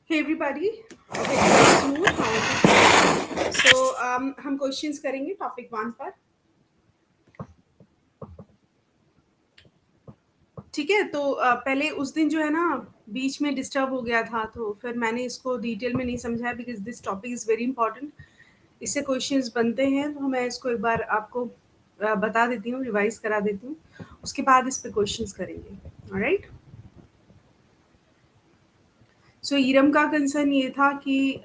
Hey everybody, okay, good afternoon. How are you? हम questions करेंगे topic 1 पर. ठीक है, तो पहले उस दिन जो है ना बीच में डिस्टर्ब हो गया था, तो फिर मैंने इसको डिटेल में नहीं समझाया because this topic is very important. इससे क्वेश्चंस बनते हैं, तो मैं इसको एक बार आपको बता देती हूँ, रिवाइज करा देती हूँ. उसके बाद इस पे क्वेश्चंस करेंगे. ऑलराइट. सो ईरम का कंसर्न ये था कि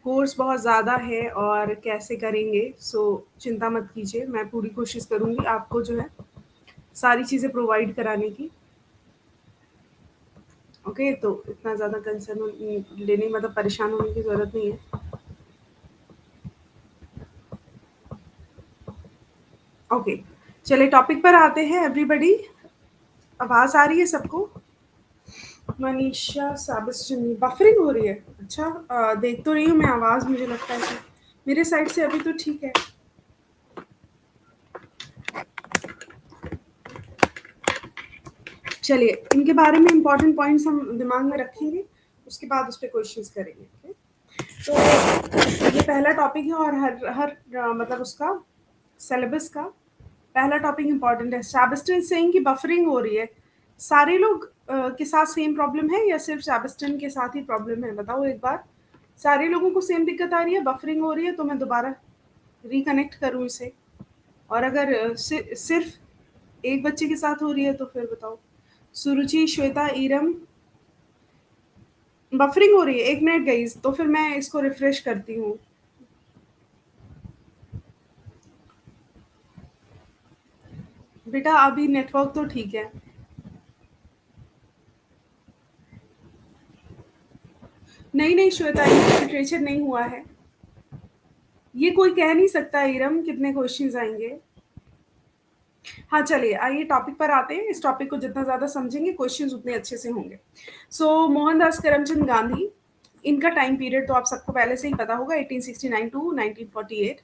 कोर्स बहुत ज़्यादा है और कैसे करेंगे. चिंता मत कीजिए, मैं पूरी कोशिश करूँगी आपको जो है सारी चीज़ें प्रोवाइड कराने की. ओके, तो इतना ज़्यादा कंसर्न लेने मतलब परेशान होने की ज़रूरत नहीं है. ओके, चलिए टॉपिक पर आते हैं. एवरीबडी, आवाज़ आ रही है सबको? मनीषा साबस्टनी, बफरिंग हो रही है. अच्छा, देख तो रही हूँ मैं आवाज़, मुझे लगता है कि मेरे साइड से अभी तो ठीक है. चलिए, इनके बारे में इंपॉर्टेंट पॉइंट्स हम दिमाग में रखेंगे, उसके बाद उस पर क्वेश्चंस करेंगे. ओके, तो ये पहला टॉपिक है और हर हर मतलब उसका सिलेबस का पहला टॉपिक इंपॉर्टेंट है. शैबस्टन सेइंग कि बफरिंग हो रही है. सारे लोग के साथ सेम प्रॉब्लम है या सिर्फ शैबस्टन के साथ ही प्रॉब्लम है? बताओ एक बार. सारे लोगों को सेम दिक्कत आ रही है, बफरिंग हो रही है, तो मैं दोबारा रिकनेक्ट करूँ इसे. और अगर सिर्फ एक बच्चे के साथ हो रही है तो फिर बताओ. सुरुचि, श्वेता, ईरम, बफरिंग हो रही है. 1 मिनट गाइस, तो फिर मैं इसको रिफ्रेश करती हूँ. बेटा अभी नेटवर्क तो ठीक है. नहीं श्वेता, इंग्लिश लिटरेचर नहीं हुआ है. ये कोई कह नहीं सकता ईरम कितने क्वेश्चंस आएंगे. हाँ, चलिए आइए टॉपिक पर आते हैं. इस टॉपिक को जितना ज़्यादा समझेंगे क्वेश्चंस उतने अच्छे से होंगे. मोहनदास करमचंद गांधी, इनका टाइम पीरियड तो आप सबको पहले से ही पता होगा, 1869 टू 1948.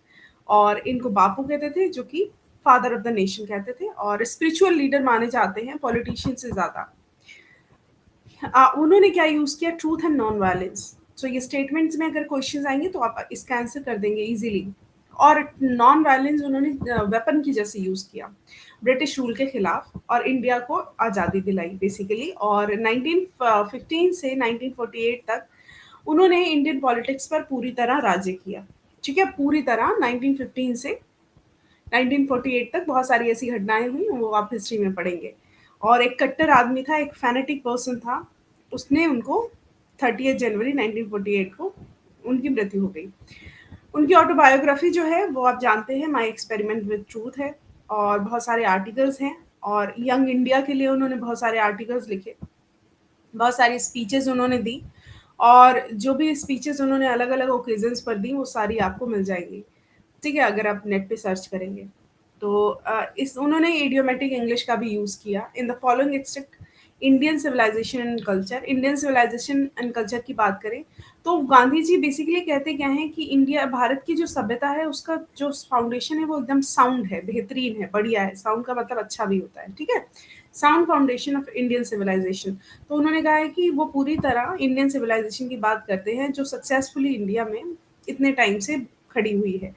और इनको बापू कहते थे, जो कि फादर ऑफ द नेशन कहते थे, और स्पिरिचुअल लीडर माने जाते हैं पॉलिटिशियन से ज़्यादा. उन्होंने क्या यूज़ किया? Truth and non violence. ये स्टेटमेंट्स में अगर क्वेश्चंस आएंगे तो आप इसका आंसर कर देंगे इजीली. और नॉन वायलेंस उन्होंने वेपन की जैसे यूज़ किया ब्रिटिश रूल के खिलाफ, और इंडिया को आज़ादी दिलाई बेसिकली. और 1915 से 1948 तक उन्होंने इंडियन पॉलिटिक्स पर पूरी तरह राज्य किया. ठीक है, पूरी तरह 1915 से 1948 तक बहुत सारी ऐसी घटनाएं हुई, वो आप हिस्ट्री में पढ़ेंगे. और एक कट्टर आदमी था, एक फैनेटिक पर्सन था, उसने उनको 30 जनवरी 1948 को उनकी मृत्यु हो गई. उनकी ऑटोबायोग्राफी जो है वो आप जानते हैं, माय एक्सपेरिमेंट विद ट्रूथ है. और बहुत सारे आर्टिकल्स हैं, और यंग इंडिया के लिए उन्होंने बहुत सारे आर्टिकल्स लिखे, बहुत सारी स्पीचेस उन्होंने दी. और जो भी स्पीचेस उन्होंने अलग अलग ओकेजन्स पर दी वो सारी आपको मिल जाएंगी. ठीक है, अगर आप नेट पे सर्च करेंगे तो इस उन्होंने इडियोमेटिक इंग्लिश का भी यूज़ किया. In the following extract Indian civilization and culture की बात करें तो गांधी जी बेसिकली कहते क्या हैं कि इंडिया भारत की जो सभ्यता है उसका जो फाउंडेशन है वो एकदम साउंड है, बेहतरीन है, बढ़िया है. साउंड का मतलब अच्छा भी होता है. ठीक है, sound foundation of Indian civilization. तो उन्होंने कहा है कि वो पूरी तरह इंडियन सिविलाइजेशन की बात करते हैं जो सक्सेसफुली इंडिया में इतने टाइम से खड़ी हुई है.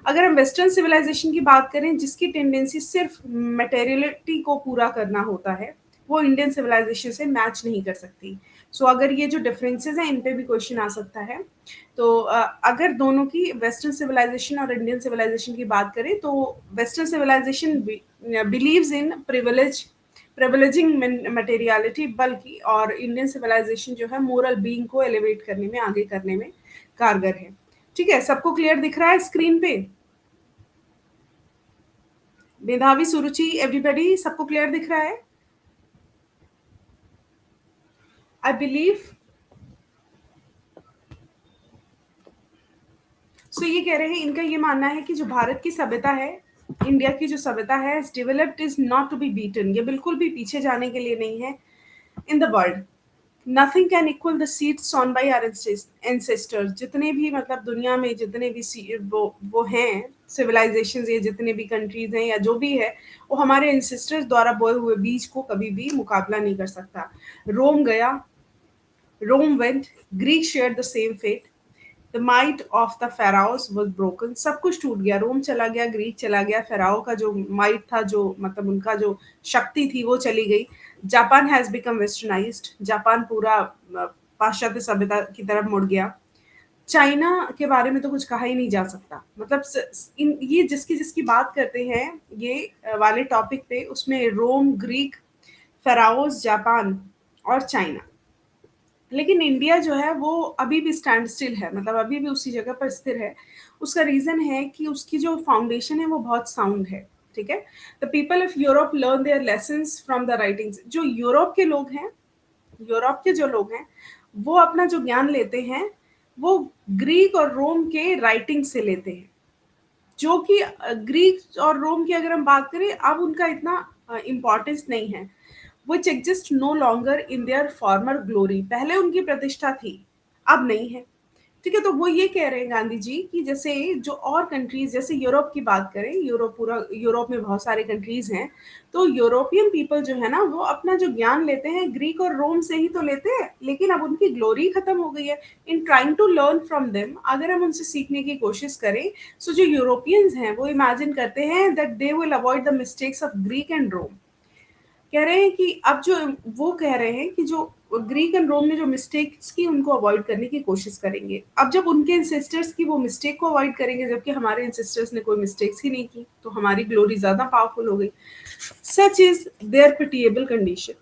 अगर हम वेस्टर्न सिविलाइजेशन की बात करें जिसकी टेंडेंसी सिर्फ मटेरियलिटी को पूरा करना होता है, वो इंडियन सिविलाइजेशन से मैच नहीं कर सकती. अगर ये जो डिफरेंसेस हैं इन पे भी क्वेश्चन आ सकता है. अगर दोनों की वेस्टर्न सिविलाइजेशन और इंडियन सिविलाइजेशन की बात करें तो western civilization believes in privileging materiality बल्कि, और इंडियन सिविलाइजेशन जो है मोरल बीइंग को एलिवेट करने में, आगे करने में कारगर है. ठीक है, सबको क्लियर दिख रहा है स्क्रीन पे? मेधावी, सुरुचि, एवरीबॉडी, सबको क्लियर दिख रहा है? I believe. ये कह रहे हैं, इनका ये मानना है कि जो भारत की सभ्यता है, इंडिया की जो सभ्यता है, developed is not to be beaten. ये बिल्कुल भी पीछे जाने के लिए नहीं है. In the world nothing can equal the seeds sown by our ancestors. जितने भी मतलब दुनिया में जितने भी वो हैं सिविलाइजेशन, ये जितने भी कंट्रीज हैं या जो भी है, वो हमारे एंसेस्टर्स द्वारा बोए हुए बीज को कभी भी मुकाबला नहीं कर सकता. रोम गया, Rome went, Greek shared the same fate. The might of the pharaohs was broken. सब कुछ टूट गया, रोम चला गया, ग्रीक चला गया, फेराओ का जो माइट था, जो मतलब उनका जो शक्ति थी वो चली गई. Japan has become westernised, Japan पूरा पाश्चात्य सभ्यता की तरफ मुड़ गया. चाइना के बारे में तो कुछ कहा ही नहीं जा सकता. मतलब ये जिसकी जिसकी बात करते हैं ये वाले टॉपिक पे, उसमें रोम, ग्रीक, फेराओस, जापान और चाइना. लेकिन इंडिया जो है वो अभी भी स्टैंड स्टिल है, मतलब अभी भी उसी जगह पर स्थिर है. उसका रीजन है कि उसकी जो फाउंडेशन है वो बहुत साउंड है. ठीक है. The people of Europe learn their lessons from the writings. जो यूरोप के लोग हैं, यूरोप के जो लोग हैं वो अपना जो ज्ञान लेते हैं वो ग्रीक और रोम के राइटिंग से लेते हैं. जो कि ग्रीक और रोम की अगर हम बात करें अब उनका इतना इम्पोर्टेंस नहीं है. Which exist no longer in their former glory. पहले उनकी प्रतिष्ठा थी, अब नहीं है. ठीक है. तो वो ये कह रहे हैं गांधी जी कि जैसे जो और कंट्रीज, जैसे यूरोप की बात करें, यूरोप पूरा, यूरोप में बहुत सारे कंट्रीज हैं, तो यूरोपियन पीपल जो है ना वो अपना जो ज्ञान लेते हैं ग्रीक और रोम से ही तो लेते हैं, लेकिन अब उनकी ग्लोरी खत्म हो गई है. In trying to learn from them, अगर हम उनसे सीखने की कोशिश करें, सो जो यूरोपियंस हैं वो इमेजिन करते हैं that they will avoid the mistakes of Greek and Rome. कह रहे हैं कि अब जो वो कह रहे हैं कि जो ग्रीक एंड रोम ने जो मिस्टेक्स की उनको अवॉइड करने की कोशिश करेंगे. अब जब उनके इंसेस्टर्स की वो मिस्टेक को अवॉइड करेंगे, जबकि हमारे इंसेस्टर्स ने कोई मिस्टेक्स ही नहीं की, तो हमारी ग्लोरी ज्यादा पावरफुल हो गई. Such is their pitiable condition.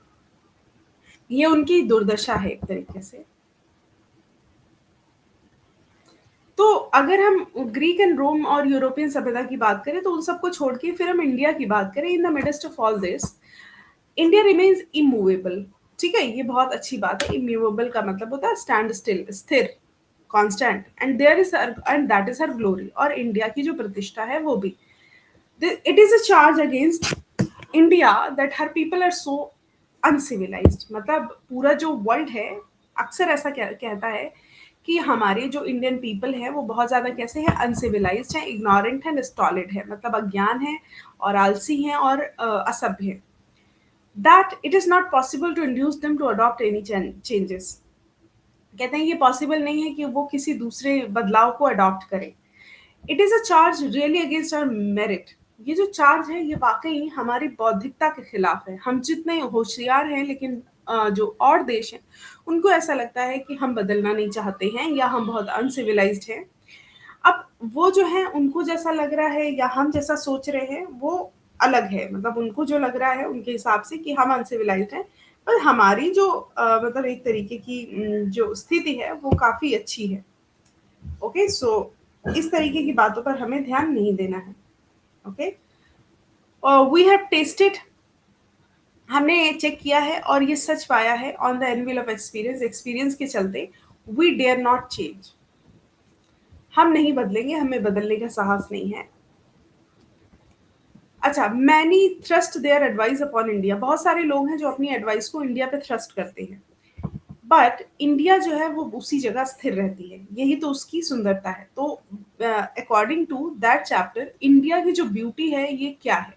ये उनकी दुर्दशा है एक तरीके से. तो अगर हम ग्रीक एंड रोम और यूरोपियन सभ्यता की बात करें तो उन सबको छोड़ के फिर हम इंडिया की बात करें. In the midst of all this India remains immovable. ठीक है, ये बहुत अच्छी बात है. इमूवेबल का मतलब होता है स्टैंड स्टिल, स्थिर, constant. And there is and that is her glory. और इंडिया की जो प्रतिष्ठा है वो भी. It is a charge against India that her people are so uncivilized. मतलब पूरा जो वर्ल्ड है अक्सर ऐसा कहता है कि हमारे जो इंडियन पीपल है वो बहुत ज्यादा कैसे है, अनसिविलाइज्ड है, इग्नोरेंट है, स्टॉलिड है, मतलब अज्ञान है और आलसी है और असभ्य है. that it is not possible to induce them to adopt any changes. कहते हैं ये पॉसिबल नहीं है कि वो किसी दूसरे बदलाव को अडॉप्ट करें. It is a charge really against our merit. ये जो चार्ज है ये वाकई हमारी बौद्धिकता के खिलाफ है. हम जितने होशियार हैं लेकिन जो और देश हैं उनको ऐसा लगता है कि हम बदलना नहीं चाहते हैं या हम बहुत अनसिविलाइज्ड हैं. अब वो जो है उनको जैसा लग रहा है या हम जैसा सोच रहे हैं वो अलग है. मतलब उनको जो लग रहा है उनके हिसाब से कि हम अनसिविलाइज्ड हैं, पर हमारी जो मतलब एक तरीके की जो स्थिति है वो काफी अच्छी है. ओके. सो इस तरीके की बातों पर हमें ध्यान नहीं देना है. ओके. वी हैव टेस्टेड, हमने चेक किया है और ये सच पाया है. On the anvil of experience, experience के चलते वी डेयर नॉट चेंज. हम नहीं बदलेंगे, हमें बदलने का साहस नहीं है. अच्छा, many thrust their advice upon India. बहुत सारे लोग हैं जो अपनी एडवाइस को इंडिया पे थ्रस्ट करते हैं, बट इंडिया जो है वो उसी जगह स्थिर रहती है. यही तो उसकी सुंदरता है. तो according to that chapter India की जो ब्यूटी है ये क्या है.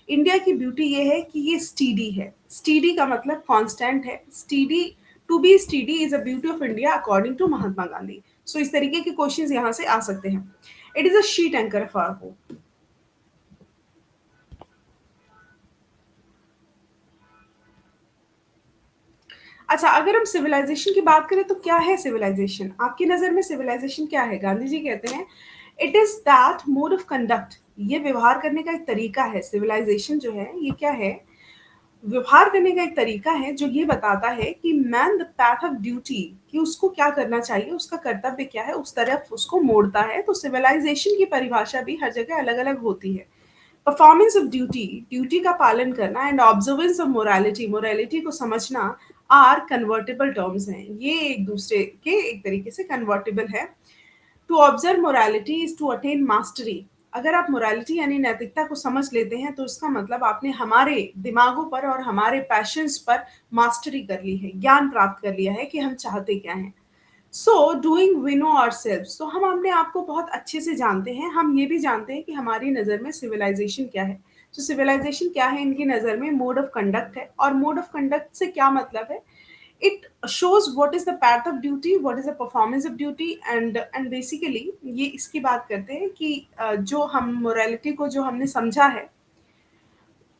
इंडिया की ब्यूटी ये है कि ये स्टीडी है. स्टीडी का मतलब कांस्टेंट है. Steady, to be steady is a beauty of India according to Mahatma Gandhi. So इस तरीके के क्वेश्चंस यहाँ से आ सकते हैं. It is a sheet anchor of our hope. अच्छा, अगर हम सिविलाइजेशन की बात करें तो क्या है सिविलाइजेशन. आपकी नजर में सिविलाइजेशन क्या है. गांधी जी कहते हैं it is that mode of conduct. ये व्यवहार करने का एक तरीका है. सिविलाइजेशन जो है ये क्या है, व्यवहार करने का एक तरीका है जो ये बताता है कि man the path of duty, कि उसको क्या करना चाहिए, उसका कर्तव्य क्या है, उस तरफ उसको मोड़ता है. तो सिविलाइजेशन की परिभाषा भी हर जगह अलग अलग होती है. परफॉर्मेंस ऑफ ड्यूटी, ड्यूटी का पालन करना, and observance of morality, morality को समझना, आर कन्वर्टेबल टर्म्स हैं. ये एक दूसरे के एक तरीके से कन्वर्टेबल है. To observe morality is to attain mastery. अगर आप मोरालिटी यानी नैतिकता को समझ लेते हैं तो इसका मतलब आपने हमारे दिमागों पर और हमारे पैशंस पर मास्टरी कर ली है, ज्ञान प्राप्त कर लिया है कि हम चाहते क्या हैं. So doing we know ourselves. तो हम अपने आप को बहुत अच्छे से जानते हैं. हम ये भी जानते हैं कि हमारी नज़र में सिविलाइजेशन क्या है. तो सिविलाइजेशन क्या है इनकी नज़र में, मोड ऑफ कंडक्ट है. और मोड ऑफ कंडक्ट से क्या मतलब है, It shows what is the path of duty, what is the performance of duty, and basically ये इसकी बात करते हैं कि जो हम मोरालिटी को जो हमने समझा है,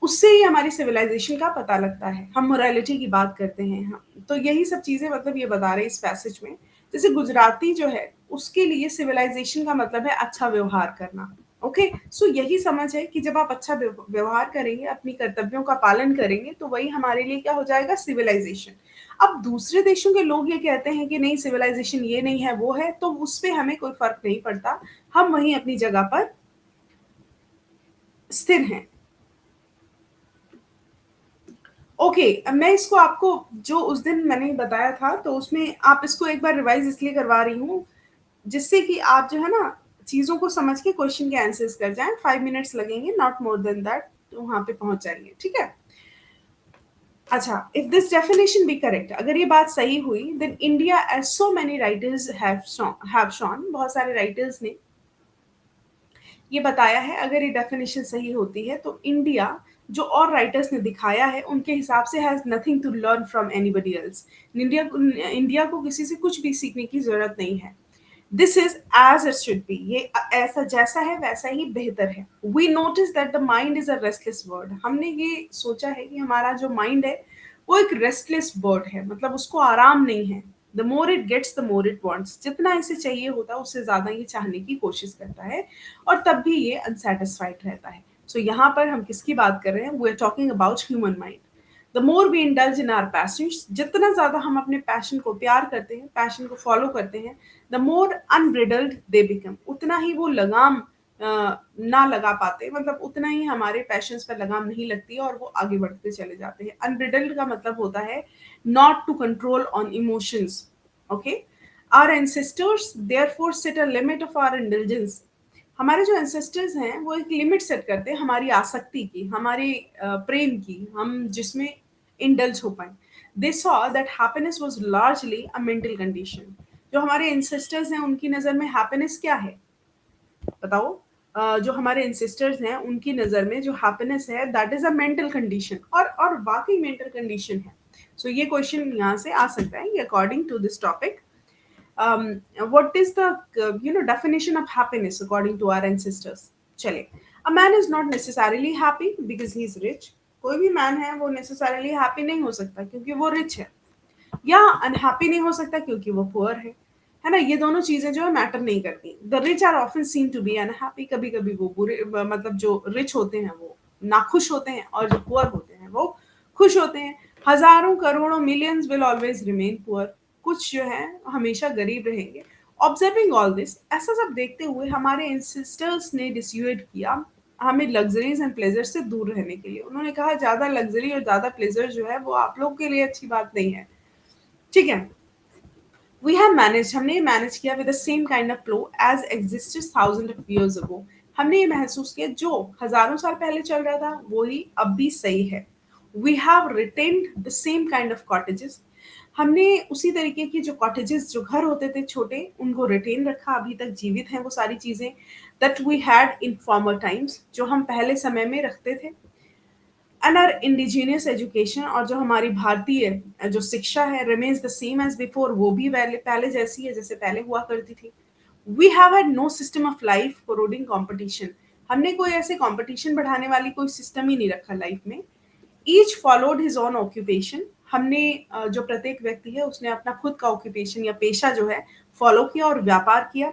उससे ही हमारी सिविलाइजेशन का पता लगता है। हम मोरालिटी की बात करते हैं, हाँ, तो यही सब चीज़ें मतलब ये बता रहे हैं इस पैसेज में। जैसे गुजराती जो है, उसके लिए सिविलाइजेशन का मतलब है अच्छा व्यवहार करना। ओके, सो यही समझ है कि जब आप अच्छा व्यवहार करेंगे, अपनी कर्तव्यों का पालन करेंगे, तो वही हमारे लिए क्या हो जाएगा, सिविलाइजेशन। अब दूसरे देशों के लोग ये कहते हैं कि नहीं सिविलाइजेशन ये नहीं है वो है, तो उस पे हमें कोई फर्क नहीं पड़ता, हम वहीं अपनी जगह पर स्थिर हैं। ओके, मैं इसको आपको जो उस दिन मैंने बताया था, तो उसमें आप इसको एक बार रिवाइज इसलिए करवा रही हूँ, जिससे कि आप जो है ना चीज़ों को समझ के क्वेश्चन के आंसर्स कर जाएँ। 5 मिनट्स लगेंगे, नॉट मोर देन दैट, तो वहाँ पे पहुँच जाएँगे, ठीक है? अच्छा, if this definition be correct, अगर ये बात सही हुई, then India as so many writers have shown, बहुत सारे राइटर्स ने ये बताया है, अगर ये डेफिनेशन सही होती है तो इंडिया जो और राइटर्स ने दिखाया है उनके हिसाब से has nothing to learn from anybody else. India को किसी से कुछ भी सीखने की जरूरत नहीं है। This is as it should be, ये ऐसा जैसा है वैसा ही बेहतर है। We notice that the mind is a restless bird, हमने ये सोचा है कि हमारा जो माइंड है वो एक रेस्टलेस बर्ड है, मतलब उसको आराम नहीं है। The more it gets the more it wants, जितना इसे चाहिए होता है उससे ज्यादा ये चाहने की कोशिश करता है, और तब भी ये अनसेटिस्फाइड रहता है। सो यहाँ पर हम किसकी बात कर रहे हैं, we are talking about human mind. The more we indulge in our passions, जितना ज्यादा हम अपने पैशन को प्यार करते हैं, पैशन को फॉलो करते हैं, the more unbridled they become, उतना ही वो लगाम ना लगा पाते, मतलब उतना ही हमारे पैशंस पर लगाम नहीं लगती और वो आगे बढ़ते चले जाते हैं। अनब्रिडल्ड का मतलब होता है not to control on emotions. Okay, our ancestors therefore set a limit of our intelligence, हमारे जो एंसेस्टर्स हैं वो एक लिमिट सेट करते हैं हमारी आसक्ति की, हमारे प्रेम की, हम जिसमें इंडल्ज हो पाए। They saw that happiness was largely a mental condition, जो हमारे एंसेस्टर्स हैं उनकी नज़र में हैप्पीनेस क्या है, बताओ? जो हमारे एंसेस्टर्स हैं उनकी नज़र में जो हैप्पीनेस है that is a mental condition, और वाकई मेंटल कंडीशन है। सो ये क्वेश्चन यहाँ से आ सकता है, according to this topic, what is the definition of happiness according to our ancestors? चले, a man is not necessarily happy because he is rich, कोई भी मैन है वो necessarily happy नहीं हो सकता क्योंकि वो रिच है, या अनहैप्पी नहीं हो सकता क्योंकि वो पुअर है ना? ये दोनों चीजें जो है मैटर नहीं करती। The rich are often seen to be unhappy, कभी कभी वो बुरे, मतलब जो रिच होते हैं वो नाखुश होते हैं, और जो पुअर होते हैं वो खुश होते हैं। हजारों करोड़ों millions will always remain poor, कुछ जो है हमेशा गरीब रहेंगे। ऑब्जर्विंग ऑल दिस, ऐसा सब देखते हुए हमारे एंसेस्टर्स ने डिस्यूएड किया हमें लग्जरीज एंड प्लेजर से दूर रहने के लिए। उन्होंने कहा ज्यादा लग्जरी और ज्यादा प्लेजर जो है वो आप लोग के लिए अच्छी बात नहीं है, ठीक है? वी हैव मैनेज, हमने ये मैनेज किया with the same kind of flow as existed thousand of years ago, हमने ये महसूस किया जो हजारों साल पहले चल रहा था वही अब भी सही है। We have retained the same kind of cottages, हमने उसी तरीके की जो कॉटेजेस, जो घर होते थे छोटे, उनको रिटेन रखा, अभी तक जीवित हैं वो सारी चीजें, that we had in former times, जो हम पहले समय में रखते थे। एंड आर इंडिजीनियस एजुकेशन, और जो हमारी भारतीय जो शिक्षा है remains the same as before, वो भी पहले पहले जैसी है जैसे पहले हुआ करती थी। We have had no system of life corroding competition, हमने कोई ऐसे कॉम्पिटिशन बढ़ाने वाली कोई सिस्टम ही नहीं रखा लाइफ में। Each followed his own occupation, हमने जो प्रत्येक व्यक्ति है उसने अपना खुद का ऑक्यूपेशन या पेशा जो है फॉलो किया और व्यापार किया,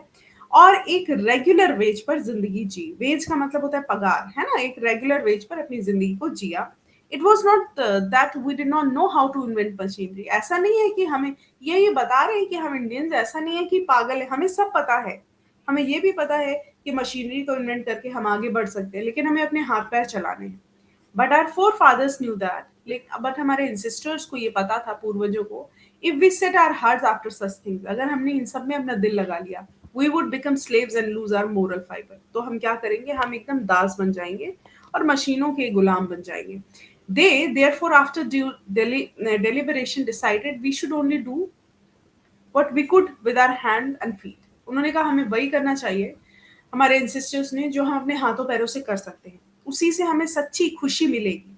और एक रेगुलर वेज पर जिंदगी जी। वेज का मतलब होता है पगार, है ना? एक रेगुलर वेज पर अपनी जिंदगी को जिया। It was not that we did not know how to invent machinery, ऐसा नहीं है कि हमें ये बता रहे हैं कि हम इंडियंस ऐसा नहीं है कि पागल है, हमें सब पता है। हमें ये भी पता है कि मशीनरी को इन्वेंट करके हम आगे बढ़ सकते हैं, लेकिन हमें अपने हाथ पैर चलाने हैं। But our forefathers knew that, but हमारे इंसिस्टर्स को ये पता था, पूर्वजों को, if we set our hearts after such things, अगर हमने इन सब में अपना दिल लगा लिया, we would become slaves and lose our moral fibre, तो हम क्या करेंगे, हम एकदम दास बन जाएंगे और मशीनों के गुलाम बन जाएंगे। दे therefore after due deliberation decided we should only do what we could with our hand and feet, उन्होंने कहा हमें वही करना चाहिए, हमारे एंसेस्टर्स ने, जो हम अपने हाथों पैरों से कर सकते हैं, उसी से हमें सच्ची खुशी मिलेगी,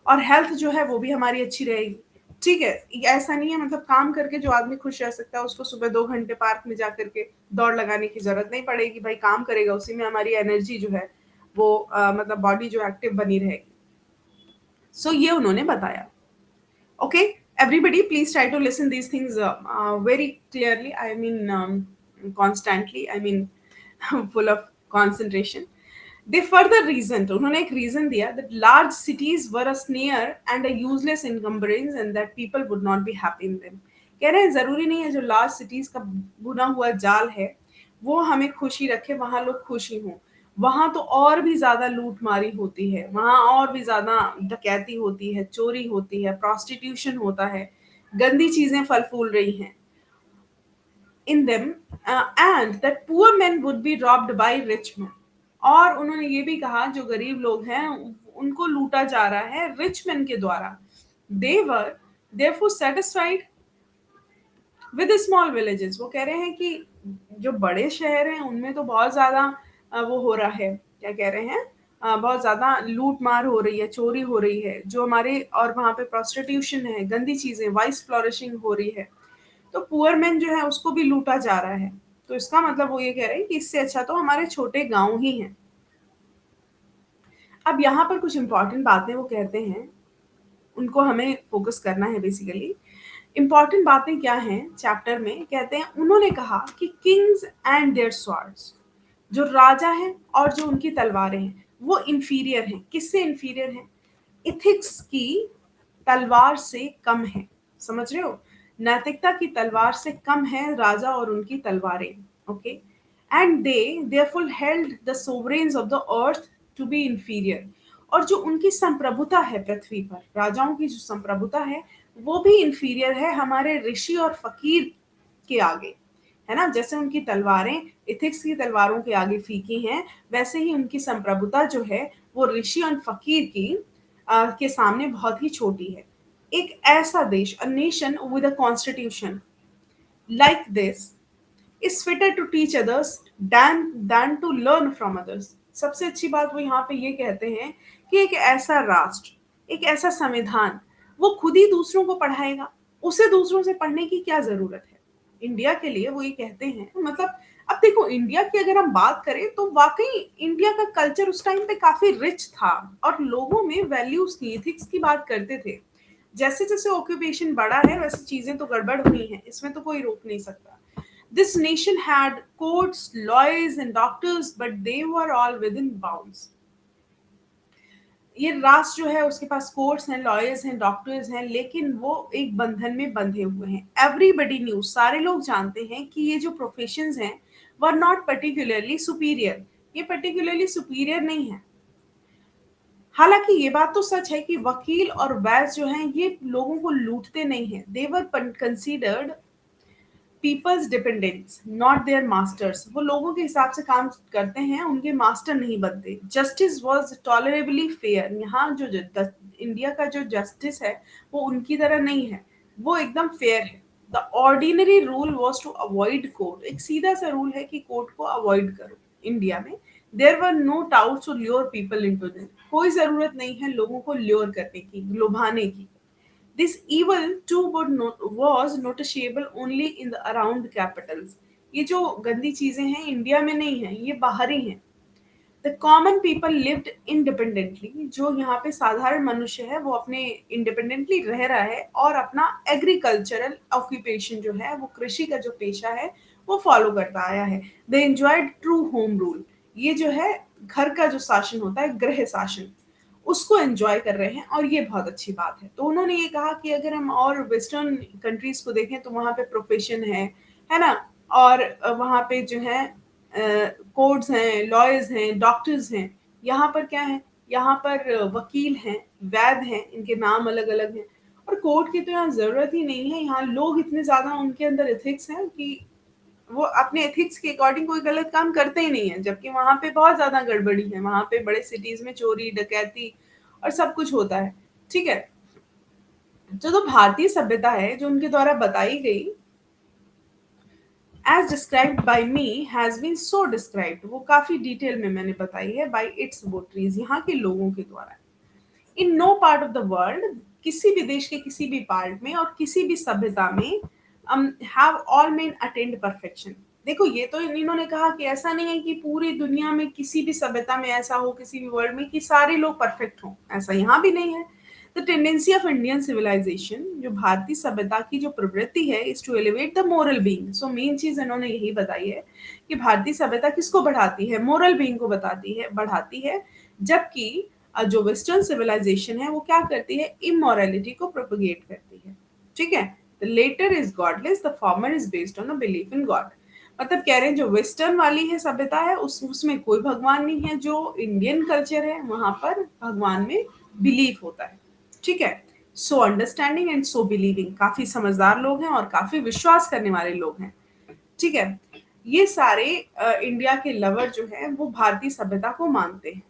और हेल्थ जो है वो भी हमारी अच्छी रहेगी। ठीक है, ये ऐसा नहीं है, मतलब काम करके जो आदमी खुश रह सकता है उसको सुबह 2 घंटे पार्क में जा करके दौड़ लगाने की जरूरत नहीं पड़ेगी। भाई काम करेगा, उसी में हमारी एनर्जी जो है वो मतलब बॉडी जो एक्टिव बनी रहेगी। सो ये उन्होंने बताया। Okay, everybody, please try to listen these things very clearly. I mean, constantly. I mean, full of concentration. They further reasoned, उन्होंने एक reason दिया that large cities were a snare and a useless encumbrance and that people would not be happy in them. कह रहे हैं जरूरी नहीं है जो large cities का बुना हुआ जाल है वो हमें खुशी रखे, वहां लोग खुशी हों। वहां तो और भी ज्यादा लूट मारी होती है, वहां और भी ज्यादा डकैती होती है, चोरी होती है, प्रोस्टिट्यूशन होता है, गंदी चीजें फल फूल रही हैं in them, and that poor man would be robbed by rich man. और उन्होंने ये भी कहा जो गरीब लोग हैं उनको लूटा जा रहा है रिच मैन के द्वारा। They were therefore satisfied with small villages. वो कह रहे हैं कि जो बड़े शहर हैं उनमें तो बहुत ज्यादा वो हो रहा है, क्या कह रहे हैं, बहुत ज्यादा लूट मार हो रही है, चोरी हो रही है जो हमारे, और वहां पे प्रोस्टिट्यूशन है, गंदी चीजें, वाइस फ्लोरिशिंग हो रही है, तो पुअर मैन जो है उसको भी लूटा जा रहा है। तो इसका मतलब वो ये कह रहे हैं कि इससे अच्छा तो हमारे छोटे गांव ही हैं। अब यहाँ पर कुछ इंपॉर्टेंट बातें वो कहते हैं, उनको हमें फोकस करना है बेसिकली। इंपॉर्टेंट बातें क्या हैं चैप्टर में, कहते हैं उन्होंने कहा कि किंग्स एंड देयर स्वॉर्ड्स, जो राजा हैं और जो उनकी तलवारें हैं वो इंफीरियर हैं। किससे इंफीरियर हैं? इथिक्स की तलवार से कम है। समझ रहे हो? नैतिकता की तलवार से कम है राजा और उनकी तलवारें। Okay, and they therefore held the sovereigns of the earth to be inferior. और जो उनकी संप्रभुता है पृथ्वी पर, राजाओं की जो संप्रभुता है वो भी इंफीरियर है हमारे ऋषि और फकीर के आगे। है ना, जैसे उनकी तलवारें इथिक्स की तलवारों के आगे फीकी हैं, वैसे ही उनकी संप्रभुता जो है वो ऋषि और फकीर की के सामने बहुत ही छोटी है। एक ऐसा देश, a nation with a constitution like this is fitter to teach others than to learn from others. सबसे अच्छी बात वो यहाँ पे ये कहते हैं कि एक ऐसा राष्ट्र, एक ऐसा संविधान, वो खुद ही दूसरों को पढ़ाएगा, उसे दूसरों से पढ़ने की क्या जरूरत है। इंडिया के लिए वो ये कहते हैं, मतलब अब देखो इंडिया की अगर हम बात करें तो वाकई इंडिया का कल्चर उस टाइम पे काफी रिच था और लोगों में वैल्यूज की, एथिक्स की बात करते थे। जैसे जैसे ऑक्यूपेशन बढ़ा है वैसे चीजें तो गड़बड़ हुई हैं, इसमें तो कोई रोक नहीं सकता। This nation had courts, lawyers, and doctors, but they were all within bounds. ये राष्ट्र जो है उसके पास कोर्ट्स हैं, लॉयर्स हैं, डॉक्टर्स हैं, लेकिन वो एक बंधन में बंधे हुए हैं। एवरीबडी न्यू, सारे लोग जानते हैं कि ये जो प्रोफेशंस हैं वर नॉट पर्टिकुलरली सुपीरियर, ये पर्टिकुलरली सुपीरियर नहीं है। हालांकि ये बात तो सच है कि वकील और वैद्य जो हैं ये लोगों को लूटते नहीं हैं। They were considered peoples dependents not their masters. वो लोगों के हिसाब से काम करते हैं, उनके मास्टर नहीं बनते। Justice was tolerably fair. यहाँ जो इंडिया का जो जस्टिस है वो उनकी तरह नहीं है, वो एकदम फेयर है। The ordinary rule was to avoid court. एक सीधा सा रूल है कि कोर्ट को अवॉइड करो इंडिया में। There were no touts to lure people into them. कोई जरूरत नहीं है लोगों को ल्योर करने की, लुभाने की। This evil too was noticeable only in the around capitals. ये जो गंदी चीजें हैं इंडिया में नहीं है, ये बाहरी हैं। The common people lived independently. जो यहाँ पे साधारण मनुष्य है वो अपने इंडिपेंडेंटली रह रहा है और अपना एग्रीकल्चरल ऑक्यूपेशन जो है, वो कृषि का जो पेशा है वो फॉलो करता आया है। They enjoyed true home rule. ये जो है घर का जो शासन होता है, गृह शासन, उसको एंजॉय कर रहे हैं और ये बहुत अच्छी बात है। तो उन्होंने ये कहा कि अगर हम और वेस्टर्न कंट्रीज को देखें तो वहाँ पे प्रोफेशन है ना, और वहाँ पे जो है कोर्ट्स हैं, लॉयर्स हैं, डॉक्टर्स हैं। यहाँ पर क्या है, यहाँ पर वकील हैं, वैद्य हैं, इनके नाम अलग अलग हैं। और कोर्ट की तो यहाँ जरूरत ही नहीं है, यहाँ लोग इतने ज्यादा उनके अंदर एथिक्स हैं कि वो अपने एथिक्स के अकॉर्डिंग कोई गलत काम करते ही नहीं है, जबकि वहां पे बहुत ज्यादा गड़बड़ी है। वहां पे बड़े सिटीज में चोरी डकैती और सब कुछ होता है। ठीक है, जो भारतीय सभ्यता है जो उनके द्वारा बताई गई, as described by me has been so described, वो काफी डिटेल में मैंने बताई है, बाय इट्स वोटरीज, यहाँ के लोगों के द्वारा। In no part of the world, किसी भी देश के किसी भी पार्ट में और किसी भी सभ्यता में have all main attend perfection. देखो ये तो इन्होंने कहा कि ऐसा नहीं है कि पूरी दुनिया में किसी भी सभ्यता में ऐसा हो, किसी भी वर्ल्ड में कि सारे लोग परफेक्ट हों, ऐसा यहाँ भी नहीं है। The tendency of Indian civilization, जो भारतीय सभ्यता की जो प्रवृत्ति है, is to elevate the moral being. So main चीज इन्होंने यही बताई है कि भारतीय सभ्यता किसको बढ़ाती है, मोरल बीइंग को बताती है, बढ़ाती है, जबकि जो वेस्टर्न सिविलाइजेशन है वो क्या करती है, इमोरलिटी को प्रोपगेट करती है। ठीक है, the latter is godless, the former is based on a belief in God. मतलब कह रहे हैं जो वेस्टर्न वाली है सभ्यता है उसमें कोई भगवान नहीं है, जो इंडियन कल्चर है वहां पर भगवान में बिलीफ होता है। ठीक है, so understanding and so believing, काफी समझदार लोग हैं और काफी विश्वास करने वाले लोग हैं। ठीक है, ये सारे इंडिया के लवर जो है वो भारतीय सभ्यता को मानते हैं।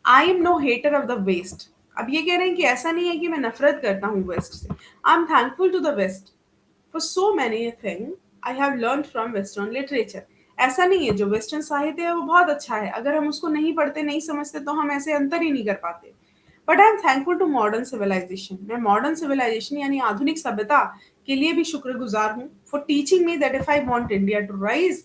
I am no hater of the West. अब ये कह रहे हैं कि ऐसा नहीं है कि मैं नफरत करता हूँ वेस्ट से। I am thankful to the West for so many thing I have learn from western literature. ऐसा नहीं है, जो वेस्टर्न साहित्य है वो बहुत अच्छा है, अगर हम उसको नहीं पढ़ते नहीं समझते तो हम ऐसे अंतर ही नहीं कर पाते। But I am thankful to modern civilization. मैं मॉडर्न सिविलाइजेशन यानी आधुनिक सभ्यता के लिए भी शुक्रगुजार हूँ, for teaching me that if I want India to rise.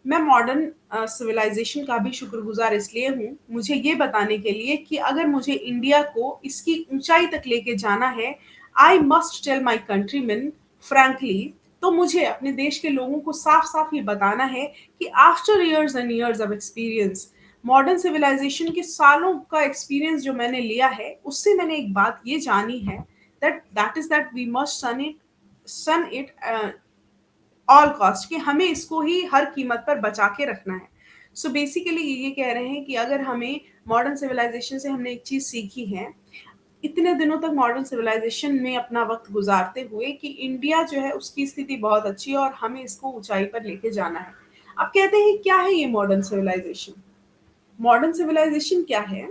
मैं मॉडर्न सिविलाइजेशन का भी शुक्रगुजार इसलिए हूँ, मुझे ये बताने के लिए कि अगर मुझे इंडिया को इसकी ऊंचाई तक लेके जाना है, I must tell my countryman frankly, तो मुझे अपने देश के लोगों को साफ साफ ये बताना है कि after years and years of experience, modern civilization के सालों का एक्सपीरियंस जो मैंने लिया है, उससे मैंने एक बात ये जानी है, that we must shun it all cost, कि हमें इसको ही हर कीमत पर बचा के रखना है। सो बेसिकली ये कह रहे हैं कि अगर हमें मॉडर्न सिविलाइजेशन से हमने एक चीज सीखी है, इतने दिनों तक मॉडर्न सिविलाइजेशन में अपना वक्त गुजारते हुए, कि इंडिया जो है उसकी स्थिति बहुत अच्छी है और हमें इसको ऊंचाई पर लेके जाना है। अब कहते हैं क्या है ये मॉडर्न सिविलाइजेशन? मॉडर्न सिविलाइजेशन क्या है?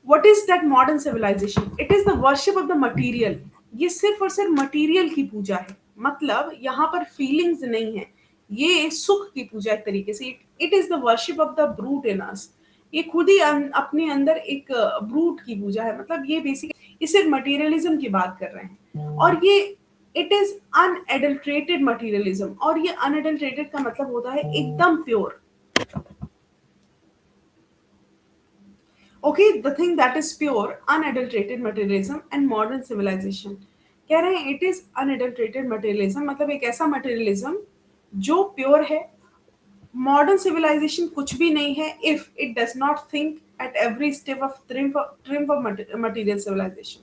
What is that modern civilization? It is the worship of the material. ये सिर्फ और सिर्फ मटेरियल की पूजा है, मतलब यहाँ पर फीलिंग्स नहीं है, ये सुख की पूजा एक तरीके से। It is the worship of the brute in us. ये खुद ही अपने अंदर एक ब्रूट की पूजा है, मतलब ये बेसिक, ये सिर्फ मटेरियलिज्म की बात कर रहे हैं। और ये इट इज अनएडल्ट्रेटेड मटेरियलिज्म, और ये अनएडल्ट्रेटेड का मतलब होता है एकदम pure. Okay, the thing that is pure, unadulterated materialism and modern civilization. कह रहे हैं इट इज अनएडल्ट्रेटेड मटेरियलिज्म, मतलब एक ऐसा मटेरियलिज्म जो प्योर है। मॉडर्न सिविलाइजेशन कुछ भी नहीं है if it does not think at every step of triumph of material civilization.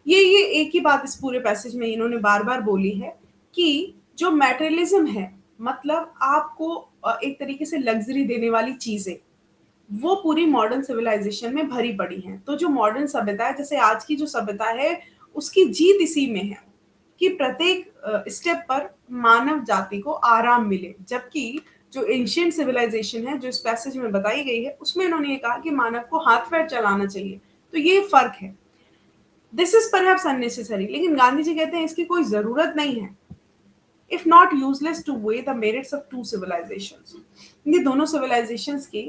ये एक ही बात इस पूरे पैसेज में इन्होंने बार बार बोली है कि जो मटेरियलिज्म है, मतलब आपको एक तरीके से लग्जरी देने वाली चीजें, वो पूरी मॉडर्न सिविलाइजेशन में भरी पड़ी हैं। तो जो मॉडर्न सभ्यता है, जैसे आज की जो सभ्यता है, उसकी जीत इसी में है कि प्रत्येक स्टेप पर मानव जाति को आराम मिले, जबकि जो एंशियंट सिविलाइजेशन है जो इस पैसेज में बताई गई है, उसमें इन्होंने ये कहा कि मानव को हाथ पैर चलाना चाहिए। तो ये फर्क है। दिस इज परहैप्स अननेसेसरी, लेकिन गांधी जी कहते हैं इसकी कोई जरूरत नहीं है। If not useless to weigh the merits of two civilizations। ये दोनों civilizations की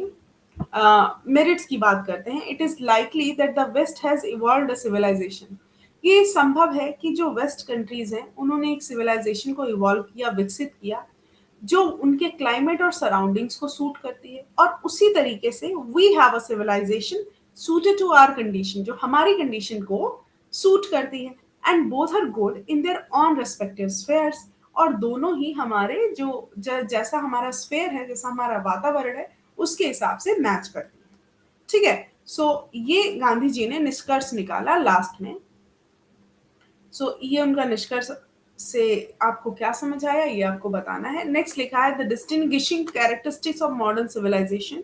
मेरिट्स की बात करते हैं। It is likely that the West has evolved a civilization. ये संभव है कि जो वेस्ट कंट्रीज हैं उन्होंने एक सिविलाइजेशन को इवॉल्व किया, विकसित किया, जो उनके क्लाइमेट और सराउंडिंग्स को सूट करती है, और उसी तरीके से we have a civilization suited to our condition, जो हमारी कंडीशन को सूट करती है। And both are good in their own respective spheres, और दोनों ही हमारे जो जैसा हमारा स्फेयर है, जैसा हमारा वातावरण है, उसके हिसाब से मैच करती है। ठीक है, सो ये गांधी जी ने निष्कर्ष निकाला लास्ट में। सो ये उनका निष्कर्ष से आपको क्या समझ आया, ये आपको बताना है। नेक्स्ट लिखा है, the distinguishing characteristics of modern civilization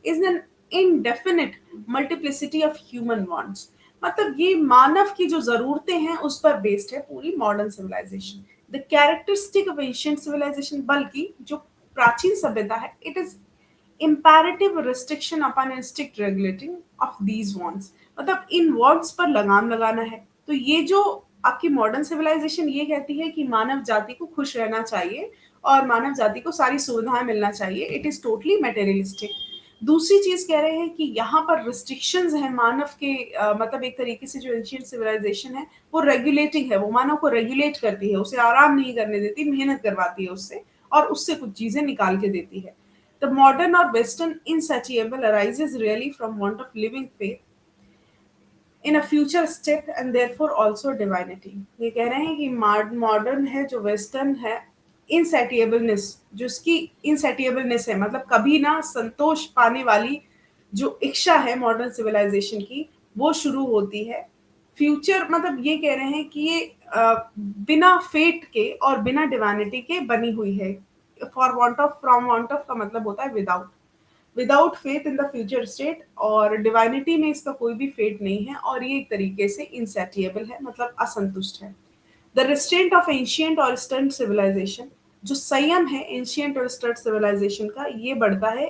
is an indefinite multiplicity of human wants. मतलब ये मानव की जो जरूरतें हैं उस पर बेस्ड है पूरी modern civilization. The characteristic of ancient civilization, बल्कि जो प्राचीन सभ्यता है, it is imperative restriction upon and strict regulating of these wants। मतलब इन wants पर लगाम लगाना है। तो ये जो आपकी मॉडर्न सिविलाइजेशन ये कहती है कि मानव जाति को खुश रहना चाहिए और मानव जाति को सारी सुविधाएं मिलना चाहिए, इट इज टोटली मटेरियलिस्टिक। दूसरी चीज कह रहे हैं कि यहाँ पर रिस्ट्रिक्शंस है मानव के, मतलब एक तरीके से जो एंशियंट सिविलाइजेशन है वो रेगुलेटिंग है, वो मानव को रेगुलेट करती है, उसे आराम नहीं करने देती, मेहनत करवाती है उससे और उससे कुछ चीजें निकाल के देती है. द मॉडर्न और western insatiable arises really from want of living faith in a future step and therefore also divinity. ये कह रहे हैं कि मॉडर्न है जो वेस्टर्न है, इनसेटिएबलनेस, जो इसकी इनसेटिएबलनेस है, मतलब कभी ना संतोष पाने वाली जो इच्छा है मॉडर्न सिविलाइजेशन की, वो शुरू होती है फ्यूचर, मतलब ये कह रहे हैं कि ये बिना फेट के और बिना डिवानिटी के बनी हुई है. For want of, from want of का मतलब होता है without, without faith in the future state, और डिवाइनिटी में इसका कोई भी फेट नहीं है और ये एक तरीके से इनसेटिएबल है, मतलब असंतुष्ट है. द रिस्ट्रेंट ऑफ एंशियंट और स्टर्न सिविलाइजेशन, जो संयम है एंशियंट और स्टर्न सिविलाइजेशन का, ये बढ़ता है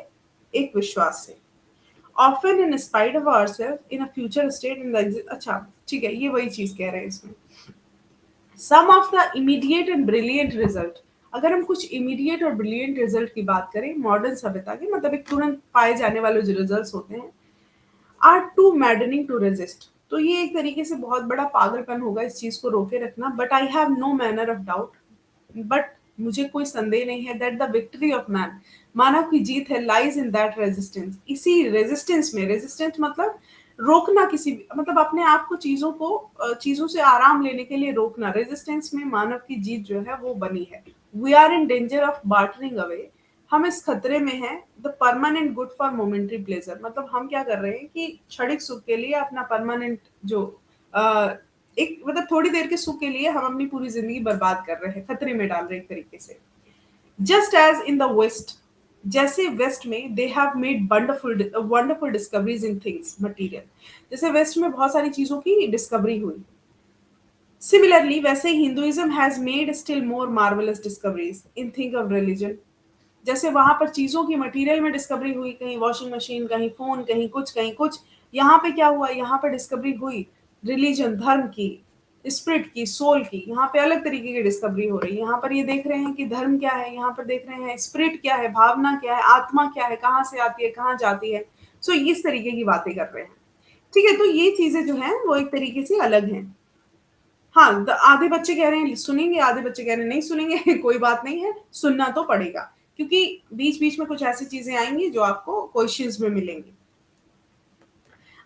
एक विश्वास से. Often in spite of ourself in a future state in the, अच्छा ठीक है, ये वही चीज कह रहे हैं इसमें. Some of the immediate and brilliant result, अगर हम कुछ इमीडिएट और ब्रिलियंट रिजल्ट की बात करें मॉडर्न सभ्यता के, मतलब एक तुरंत पाए जाने वाले जो रिजल्ट्स होते हैं, are too maddening to resist, तो ये एक तरीके से बहुत बड़ा पागलपन होगा इस चीज को रोके रखना. But I have no manner of doubt, but मुझे कोई संदेह नहीं है that the victory of man, मानव की जीत है, लाइज इन दैट रेजिस्टेंस, इसी रेजिस्टेंस में. रेजिस्टेंस मतलब रोकना, किसी मतलब अपने आप को चीजों को चीजों से आराम लेने के लिए रोकना. रेजिस्टेंस में मानव की जीत जो है वो बनी है. We are in danger of bartering away, हम इस खतरे में हैं the permanent good for momentary pleasure, मतलब हम क्या कर रहे हैं कि क्षणिक सुख के लिए अपना परमानेंट जो अ, एक मतलब थोड़ी देर के सुख के लिए हम अपनी पूरी जिंदगी बर्बाद कर रहे हैं, खतरे में डाल रहे हैं एक तरीके से. Just as in the west, जैसे वेस्ट में they have made wonderful wonderful discoveries in things material, जैसे वेस्ट में बहुत सारी चीजों की डिस्कवरी हुई. सिमिलरली वैसे Hinduism has made still more marvellous discoveries in thing of religion, जैसे वहां पर चीजों की मटेरियल में डिस्कवरी हुई, कहीं वॉशिंग मशीन, कहीं फोन, कहीं कुछ कहीं कुछ, यहाँ पे क्या हुआ, यहाँ पर डिस्कवरी हुई रिलीजन, धर्म की, स्पिरिट की, सोल की, यहाँ पे अलग तरीके की डिस्कवरी हो रही है. यहाँ पर ये देख रहे हैं कि धर्म क्या है, यहाँ पर देख रहे हैं स्पिरिट क्या है, भावना क्या है, आत्मा क्या है, कहाँ से आती है, कहाँ जाती है. सो इस तरीके की बातें कर रहे हैं. ठीक है, तो ये चीजें जो है वो एक तरीके से अलग हैं. हाँ, आधे बच्चे कह रहे हैं सुनेंगे, आधे बच्चे कह रहे हैं नहीं सुनेंगे. कोई बात नहीं है, सुनना तो पड़ेगा, क्योंकि बीच बीच में कुछ ऐसी चीजें आएंगी जो आपको क्वेश्चंस में मिलेंगी.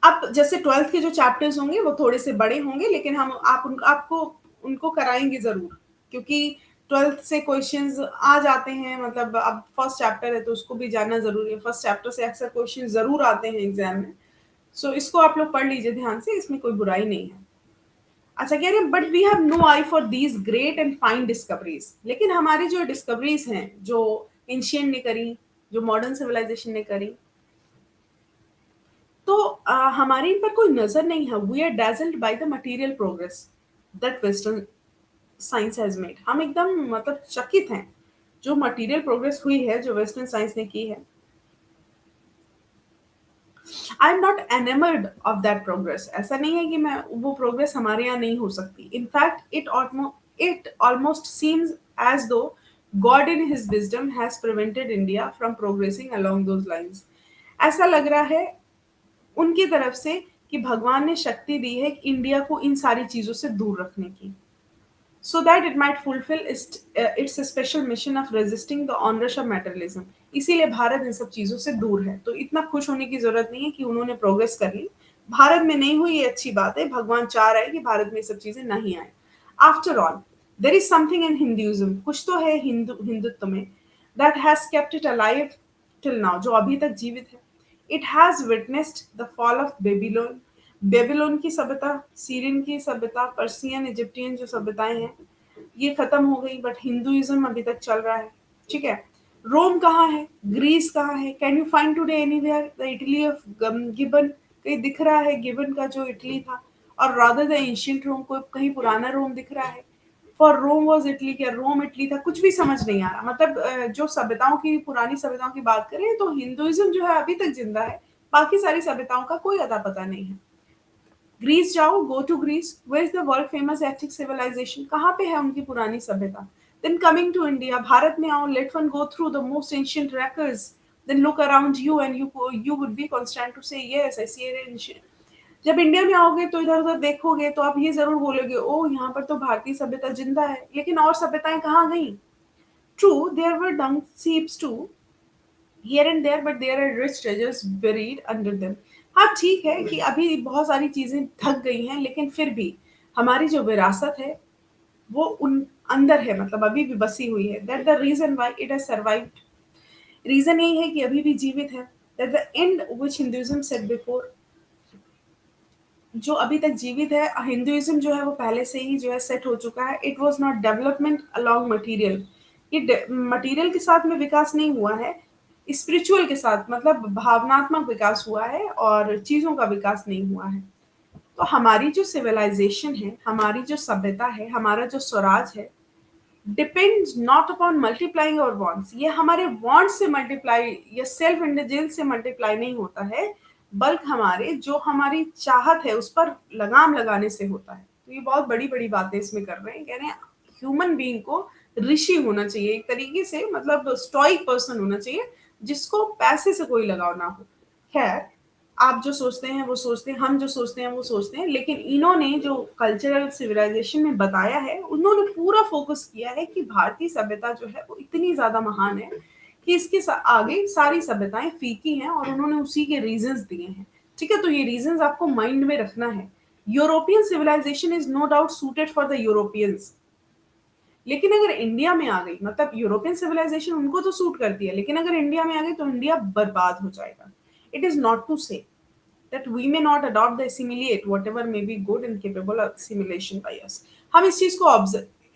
अब जैसे ट्वेल्थ के जो चैप्टर्स होंगे वो थोड़े से बड़े होंगे, लेकिन हम आपको उनको कराएंगे जरूर, क्योंकि ट्वेल्थ से क्वेश्चंस आ जाते हैं, मतलब अब फर्स्ट चैप्टर है तो उसको भी जानना जरूरी है. फर्स्ट चैप्टर से अक्सर क्वेश्चन जरूर आते हैं एग्जाम में. सो इसको आप लोग पढ़ लीजिए ध्यान से, इसमें कोई बुराई नहीं है. अच्छा कह रहे हैं but we have no eye for these great and fine discoveries, लेकिन हमारी जो डिस्कवरीज हैं जो एंशियंट ने करी, जो मॉडर्न सिविलाइजेशन ने करी, तो हमारे इन पर कोई नजर नहीं है. We are dazzled by the material progress that western science has made, हम एकदम मतलब चकित हैं जो मटेरियल प्रोग्रेस हुई है, जो वेस्टर्न साइंस ने की है. I am not एनेमर्ड of that progress, ऐसा नहीं है कि मैं वो प्रोग्रेस हमारे यहाँ नहीं हो सकती. In fact it almost seems as though God in his wisdom has prevented India from progressing along those lines. ऐसा लग रहा है उनकी तरफ से कि भगवान ने शक्ति दी है कि इंडिया को इन सारी चीजों से दूर रखने की, so that it might fulfill its special mission of resisting the onrush of materialism. इसीलिए भारत इन सब चीजों से दूर है. तो इतना खुश होने की जरूरत नहीं है कि उन्होंने प्रोग्रेस कर ली, भारत में नहीं हुई, ये अच्छी बात है. भगवान चाह रहे हैं कि भारत में ये सब चीजें नहीं आए. After all there is something in Hinduism, कुछ तो है हिंदुत्व में, that has kept it alive till now, जो अभी तक जीवित है. It has witnessed the fall of Babylon, Babylon की सभ्यता, सीरियन की सभ्यता, पर्सियन, इजिप्टियन जो सभ्यताएं हैं ये खत्म हो गई, बट हिंदुइज्म अभी तक चल रहा है. ठीक है, रोम कहाँ है, ग्रीस कहाँ है, can you find today anywhere the Italy of gibbon, कहीं दिख रहा है गिबन का जो इटली था, और रादर द एंशियंट रोम, को कहीं पुराना रोम दिख रहा है. फॉर रोम वॉज इटली, क्या रोम इटली था, कुछ भी समझ नहीं आ रहा. मतलब जो सभ्यताओं की, पुरानी सभ्यताओं की बात करें तो हिंदुइज्म जो है अभी तक जिंदा है, बाकी सारी सभ्यताओं का कोई अता पता नहीं है. ग्रीस जाओ, go to Greece, where is the world famous ethic civilization, कहाँ पे है उनकी पुरानी सभ्यता. Then coming to India, Bharat में आओ, let one go through the most ancient records then look around you and you would be constant to say yes I see it in जब India में आओगे तो इधर-उधर देखोगे तो आप ये ज़रूर बोलोगे, ओह! यहाँ पर तो भारतीय सभ्यता ज़िंदा है, लेकिन और सभ्यताएँ कहाँ गईं? True, there were dung heaps too, here and there, but there are rich treasures buried under them. हाँ, ठीक है कि अभी बहुत सारी चीज़ें ढक गई हैं, लेकिन फिर भी हमारी जो विरासत है, वो उन अंदर है, मतलब अभी भी बसी हुई है। That the reason why it has survived. Reason यही है कि अभी भी जीवित है। That the end which Hinduism said before, जो अभी तक जीवित है, हिंदुइज्म जो है वो पहले से ही जो है सेट हो चुका है। It was not development along material, ये मटेरियल के साथ में विकास नहीं हुआ है, स्पिरिचुअल के साथ मतलब भावनात्मक विकास हुआ है और चीजों का विकास नहीं हुआ है। तो हमारी जो सिविलाइजेशन है, हमारी जो सभ्यता है, हमारा जो स्वराज है, डिपेंड्स नॉट अपॉन मल्टीप्लाइंग और वॉन्ट्स। ये हमारे वॉन्ट्स से मल्टीप्लाई या सेल्फ इंडिजेंस से मल्टीप्लाई नहीं होता है, बल्कि हमारे जो हमारी चाहत है उस पर लगाम लगाने से होता है। तो ये बहुत बड़ी बड़ी बातें इसमें कर रहे हैं, कह रहे हैं ह्यूमन बीइंग को ऋषि होना चाहिए एक तरीके से, मतलब स्टोइक पर्सन होना चाहिए जिसको पैसे से कोई लगाव ना हो। खैर, आप जो सोचते हैं वो सोचते हैं, हम जो सोचते हैं वो सोचते हैं, लेकिन इन्होंने जो कल्चरल सिविलाइजेशन में बताया है, उन्होंने पूरा फोकस किया है कि भारतीय सभ्यता जो है वो इतनी ज्यादा महान है कि इसके आगे सारी सभ्यताएं फीकी हैं, और उन्होंने उसी के रीजंस दिए हैं। ठीक है, तो ये रीजंस आपको माइंड में रखना है। European civilization is no doubt suited for the Europeans, लेकिन अगर इंडिया में आ गई, मतलब यूरोपियन सिविलाइजेशन उनको तो सूट करती है, लेकिन अगर इंडिया में आ गई तो इंडिया बर्बाद हो जाएगा। इट इज नॉट टू से that we may not adopt the assimilate whatever may be good and capable of assimilation by us. हम इस चीज को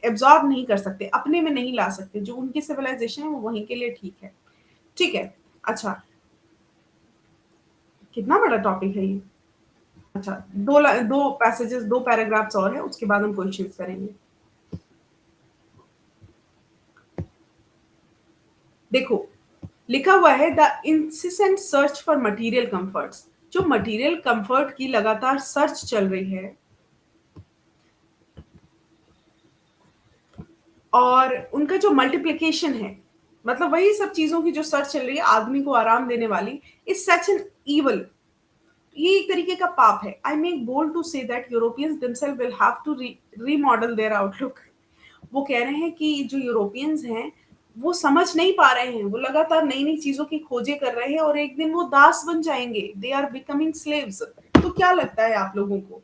एब्जॉर्ब नहीं कर सकते, अपने में नहीं ला सकते। जो उनकी सिविलाइजेशन है वो वहीं के लिए ठीक है। ठीक है, अच्छा, कितना बड़ा टॉपिक है ये। अच्छा, दो पैसेजेस, दो पैराग्राफ्स और है, उसके बाद हम क्वेश्चंस करेंगे। देखो, लिखा हुआ है the इंसिसेंट search for material comforts. जो मटेरियल कंफर्ट की लगातार सर्च चल रही है, और उनका जो मल्टीप्लिकेशन है, मतलब वही सब चीजों की जो सर्च चल रही है आदमी को आराम देने वाली, इज सच एन ईवल। ये एक तरीके का पाप है। I make bold to say that Europeans themself will have to remodel their outlook. वो कह रहे हैं कि जो यूरोपियंस हैं वो समझ नहीं पा रहे हैं, वो लगातार नई नई चीजों की खोजें कर रहे हैं और एक दिन वो दास बन जाएंगे। They are becoming slaves. तो क्या लगता है आप लोगों को,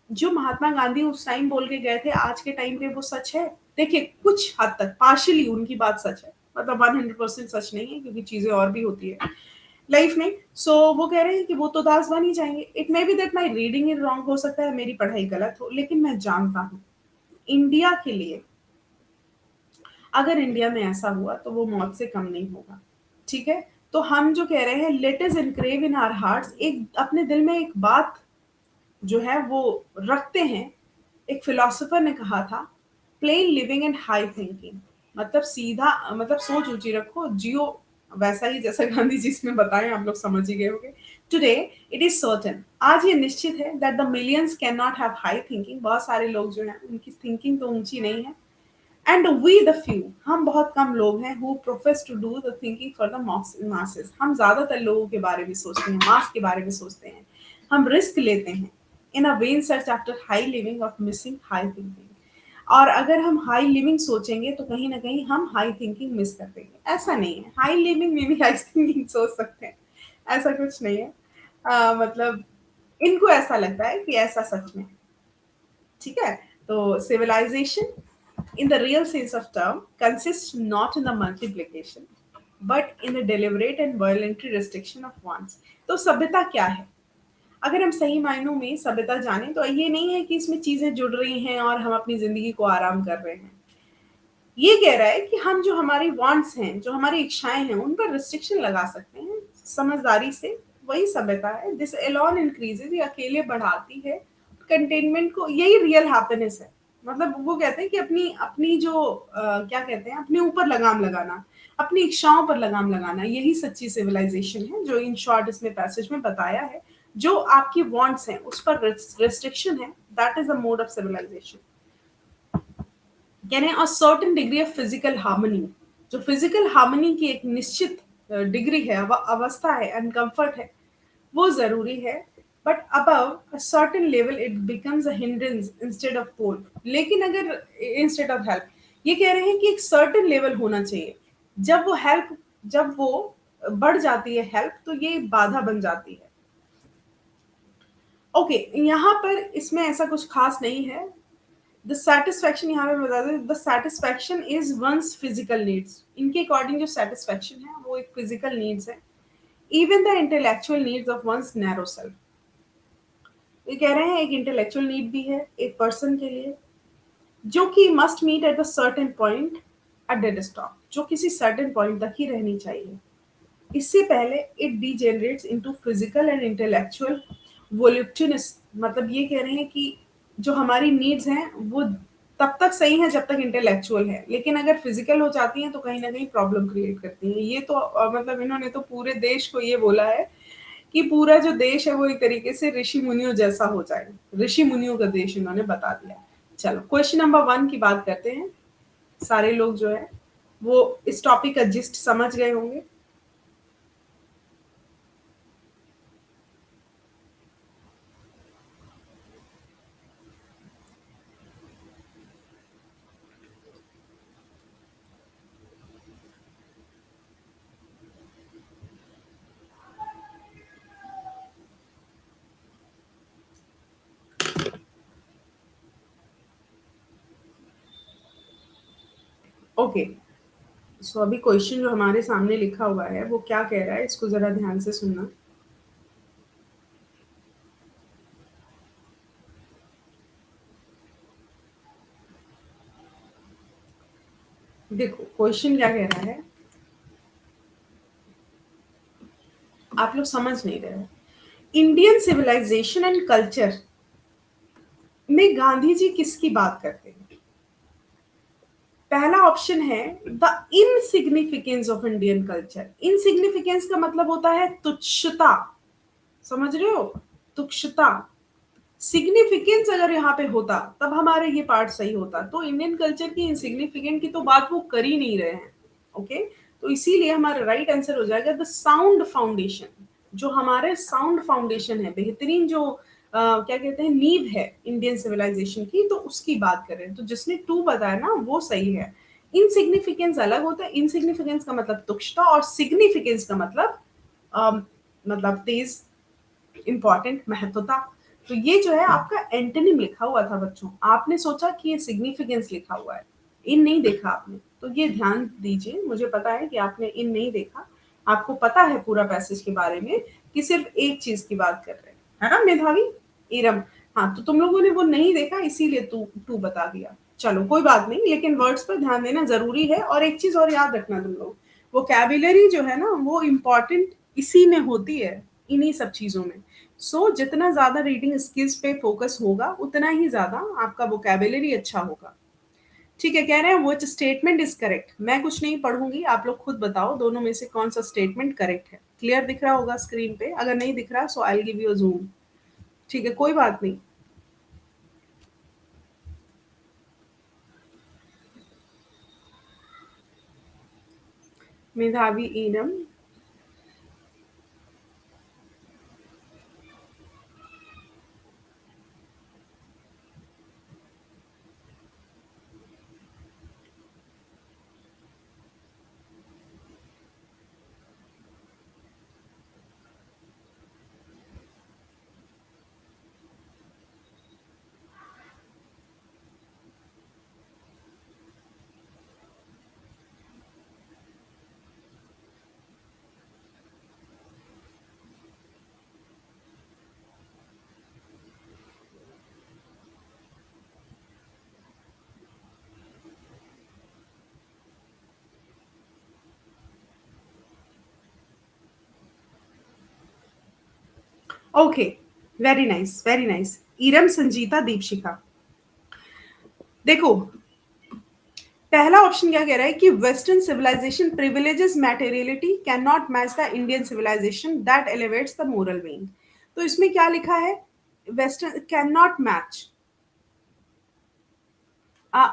जो महात्मा गांधी उस टाइम बोल के गए थे, आज के टाइम पे वो सच है? देखिए, कुछ हद तक पार्शियली उनकी बात सच है, मतलब 100% सच नहीं है, क्योंकि चीजें और भी होती है लाइफ में। सो वो कह रहे हैं कि वो तो दास बन ही जाएंगे। It may be that my reading is wrong, हो सकता है मेरी पढ़ाई गलत हो, लेकिन मैं जानता हूँ इंडिया के लिए अगर इंडिया में ऐसा हुआ तो वो मौत से कम नहीं होगा। ठीक है, तो हम जो कह रहे हैं, let is engrave in our hearts, एक अपने दिल में एक बात जो है वो रखते हैं। एक फिलोसोफर ने कहा था, plane living and high thinking, मतलब सीधा, मतलब सोच ऊंची रखो, जियो वैसा ही जैसा गांधी जी इसमें बताएं, आप लोग समझ ही गए होंगे। टुडे इट इज सर्टेन, आज ये निश्चित है, that the millions can not have high thinking, बहुत सारे लोग जो हैं उनकी थिंकिंग तो ऊंची नहीं है। एंड वी द फ्यू, हम बहुत कम लोग हैं, who profess to do the thinking for the masses, हम ज्यादातर लोगों के बारे में सोचते हैं, मास के बारे में सोचते हैं, हम रिस्क लेते हैं in a vain search after high living of missing high thinking. और अगर हम हाई लिविंग सोचेंगे तो कहीं ना कहीं हम हाई थिंकिंग मिस कर देंगे। ऐसा नहीं है, हाई लिविंग में भी हाई थिंकिंग सोच सकते हैं, ऐसा कुछ नहीं है। मतलब इनको ऐसा लगता है कि ऐसा सच में है। ठीक है, तो civilization in the real sense of term consists not in the multiplication but in the deliberate and voluntary restriction of wants। तो सभ्यता क्या है? अगर हम सही मायनों में सभ्यता जाने तो ये नहीं है कि इसमें चीजें जुड़ रही हैं और हम अपनी जिंदगी को आराम कर रहे हैं। ये कह रहा है कि हम जो हमारी वांट्स हैं, जो हमारी इच्छाएं हैं, उन पर रिस्ट्रिक्शन लगा सकते हैं समझदारी से। वही सभ्यता है। दिस एलोन इंक्रीजेस, ये अकेले बढ़ाती है कंटेनमेंट को। यही रियल हैप्पीनेस है। मतलब वो कहते हैं कि अपनी अपनी जो क्या कहते हैं, अपने ऊपर लगाम लगाना, अपनी इच्छाओं पर लगाम लगाना, यही सच्ची सिविलाइजेशन है, जो इन शॉर्ट इसमें पैसेज में बताया है। जो आपकी वांट्स हैं उस पर रिस्ट्रिक्शन है, that is the mode of civilization. यानी a certain degree of physical harmony, जो फिजिकल हार्मनी की एक निश्चित डिग्री है, अवस्था है एंड कंफर्ट है, वो ज़रूरी है। But above a certain level it becomes a hindrance instead of pole. लेकिन अगर इंस्टेड ऑफ हेल्प, ये कह रहे हैं कि एक सर्टेन लेवल होना चाहिए। जब वो हेल्प, जब वो बढ़ जाती है हेल्प, तो ये बाधा बन जाती है। ओके, यहाँ पर इसमें ऐसा कुछ खास नहीं है। द सेटिस्फैक्शन यहाँ पे बता दें, the satisfaction is one's physical needs. इनके अकॉर्डिंग जो सेटिस्फैक्शन है वो एक फिजिकल नीड्स है। Even the intellectual needs of one's narrow self. ये कह रहे हैं एक इंटेलेक्चुअल नीड भी है एक पर्सन के लिए, जो कि must meet at the certain point at dead stop, जो किसी सर्टेन पॉइंट तक ही रहनी चाहिए। इससे पहले it degenerates into physical and intellectual voluptuousness. मतलब ये कह रहे हैं कि जो हमारी नीड्स हैं वो तब तक सही है जब तक इंटेलेक्चुअल है, लेकिन अगर फिजिकल हो जाती हैं तो कहीं ना कहीं प्रॉब्लम क्रिएट करती हैं। ये तो मतलब इन्होंने तो पूरे देश को ये बोला है कि पूरा जो देश है वो एक तरीके से ऋषि मुनियों जैसा हो जाए। ऋषि मुनियों का देश इन्होंने बता दिया। चलो क्वेश्चन नंबर 1 की बात करते हैं। सारे लोग जो है वो इस टॉपिक का जिस्ट समझ गए होंगे। ओके, सो अभी क्वेश्चन जो हमारे सामने लिखा हुआ है वो क्या कह रहा है, इसको जरा ध्यान से सुनना। देखो क्वेश्चन क्या कह रहा है, आप लोग समझ नहीं रहे हो। इंडियन सिविलाइजेशन एंड कल्चर में गांधी जी किसकी बात करते हैं? पहला ऑप्शन है the insignificance of Indian culture. Insignificance का मतलब होता है तुच्छता, समझ रहे हो? तुच्छता। सिग्निफिकेंस अगर यहाँ पे होता तब हमारे ये पार्ट सही होता। तो इंडियन कल्चर की इनसिग्निफिकेंट की तो बात वो कर ही नहीं रहे हैं। ओके, तो इसीलिए हमारा राइट आंसर हो जाएगा द साउंड फाउंडेशन। जो हमारे साउंड फाउंडेशन है, बेहतरीन जो क्या कहते हैं नींव है इंडियन सिविलाइजेशन की, तो उसकी बात कर रहे हैं। तो जिसने टू बताया ना वो सही है। इनसिग्निफिकेंस अलग होता है। इनसिग्निफिकेंस का मतलब तुच्छता और सिग्निफिकेंस का मतलब मतलब तेज, इंपॉर्टेंट, महत्वता। तो ये जो है आपका एंटोनिम लिखा हुआ था बच्चों, आपने सोचा कि ये सिग्निफिकेंस लिखा हुआ है, इन नहीं देखा आपने। तो ये ध्यान दीजिए, मुझे पता है कि आपने इन नहीं देखा, आपको पता है पूरा पैसेज के बारे में कि सिर्फ एक चीज की बात कर रहे हैं, है ना मेधावी? इरम। हाँ, तो तुम लोगों ने वो नहीं देखा इसीलिए तू टू बता दिया। चलो कोई बात नहीं, लेकिन वर्ड्स पर ध्यान देना जरूरी है। और एक चीज और याद रखना तुम लोग, वोकैबुलरी जो है ना वो इम्पॉर्टेंट इसी में होती है, इन्हीं सब चीजों में। सो जितना ज्यादा रीडिंग स्किल्स पे फोकस होगा उतना ही ज्यादा आपका वोकैबुलरी अच्छा होगा। ठीक है, कह रहे हैं व्हिच स्टेटमेंट इज करेक्ट। मैं कुछ नहीं पढ़ूंगी, आप लोग खुद बताओ दोनों में से कौन सा स्टेटमेंट करेक्ट है। क्लियर दिख रहा होगा स्क्रीन पे, अगर नहीं दिख रहा so I will give you a zoom. ठीक है, कोई बात नहीं। Medhavi Inam. Okay, very nice very nice. Iram Sanjeeta Deepshikha. देखो पहला ऑप्शन क्या कह रहा है कि western civilization privileges materiality can not match the Indian civilization that elevates the moral being. तो इसमें क्या लिखा है? Western can not match.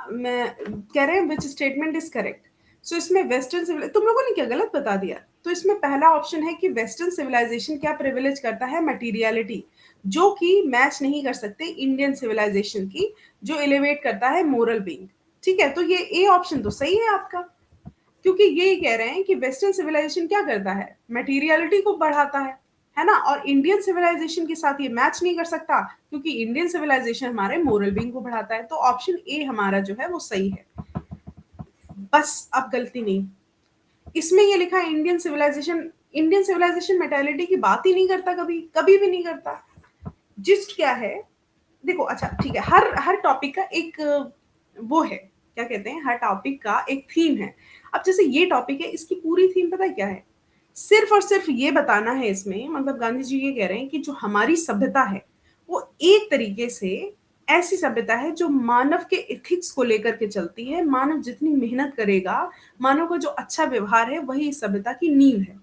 मैं कह रहे हैं which statement is correct. So इसमें वेस्टर्न सिविल तुम लोगों ने क्या गलत बता दिया? तो इसमें पहला ऑप्शन है कि वेस्टर्न सिविलाइजेशन क्या प्रिविलेज करता है? मटेरियलिटी, जो कि मैच नहीं कर सकते इंडियन सिविलाइजेशन की, जो एलिवेट करता है मोरल बीइंग। ठीक है, तो ये ए ऑप्शन तो सही है आपका, क्योंकि ये कह रहे हैं कि वेस्टर्न सिविलाइजेशन क्या करता है? मटेरियलिटी को बढ़ाता है ना? और इंडियन सिविलाइजेशन के साथ ये मैच नहीं कर सकता, क्योंकि इंडियन सिविलाइजेशन हमारे मोरल बीइंग को बढ़ाता है। तो ऑप्शन ए हमारा जो है वो सही है। बस अब गलती नहीं, इसमें ये लिखा है इंडियन सिविलाइजेशन मेटालिटी की बात ही नहीं करता, कभी कभी भी नहीं करता। जिस्ट क्या है? देखो, अच्छा ठीक है, हर हर टॉपिक का एक वो है, क्या कहते हैं, हर टॉपिक का एक थीम है। अब जैसे ये टॉपिक है, इसकी पूरी थीम पता है क्या है? सिर्फ और सिर्फ ये बताना है इसमें, मतलब गांधी जी ये कह रहे हैं कि जो हमारी सभ्यता है वो एक तरीके से ऐसी सभ्यता है जो मानव के एथिक्स को लेकर के चलती है। मानव जितनी मेहनत करेगा, मानव का जो अच्छा व्यवहार है, वही इस सभ्यता की नींव है।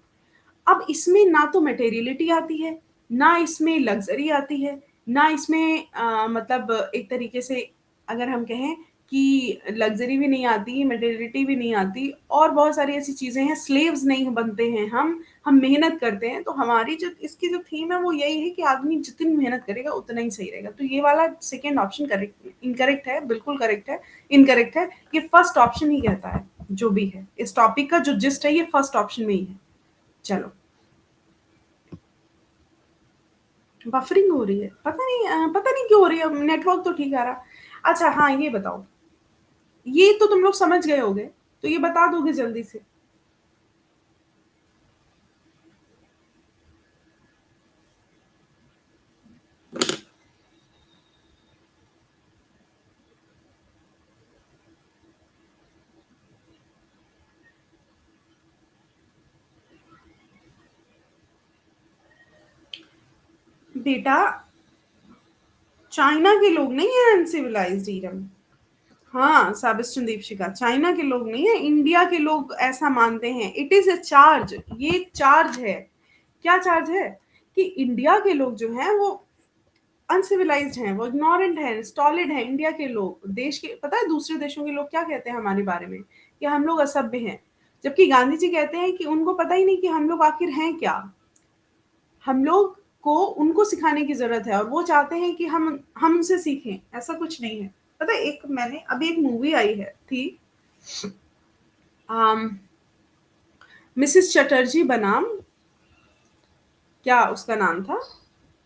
अब इसमें ना तो मटेरियलिटी आती है, ना इसमें लग्जरी आती है, ना इसमें मतलब एक तरीके से अगर हम कहें कि लग्जरी भी नहीं आती, मटेरियलिटी भी नहीं आती, और बहुत सारी ऐसी चीजें हैं, स्लेव्स नहीं बनते हैं हम मेहनत करते हैं। तो हमारी जो इसकी जो थीम है वो यही है कि आदमी जितनी मेहनत करेगा उतना ही सही रहेगा। तो ये वाला सेकेंड ऑप्शन करेक्ट इनकरेक्ट है, बिल्कुल करेक्ट है, इनकरेक्ट है। ये फर्स्ट ऑप्शन ही कहता है, जो भी है इस टॉपिक का जो जिस्ट है, ये फर्स्ट ऑप्शन में ही है। चलो, बफरिंग हो रही है, पता नहीं क्यों हो रही है, नेटवर्क तो ठीक आ रहा। अच्छा हाँ, ये बताओ, ये तो तुम लोग समझ गए होगे, तो ये बता दोगे जल्दी से? बेटा, चाइना के लोग नहीं है अनसिविलाइज्ड ईरम। हाँ, साबिस्टन दीपशिका, चाइना के लोग नहीं है, इंडिया के लोग ऐसा मानते हैं। इट इज अ चार्ज, ये चार्ज है। क्या चार्ज है? कि इंडिया के लोग जो हैं वो अनसिविलाइज्ड हैं, वो इग्नोरेंट हैं, स्टॉलिड हैं। इंडिया के लोग, देश के, पता है दूसरे देशों के लोग क्या कहते हैं हमारे बारे में? कि हम लोग असभ्य हैं। जबकि गांधी जी कहते हैं कि उनको पता ही नहीं कि हम लोग आखिर हैं क्या। हम लोग को उनको सिखाने की जरूरत है, और वो चाहते हैं कि हम उनसे सीखें। ऐसा कुछ नहीं है। पता है, एक मैंने अभी एक मूवी आई है थी, मिसेस चटर्जी बनाम, क्या उसका नाम था,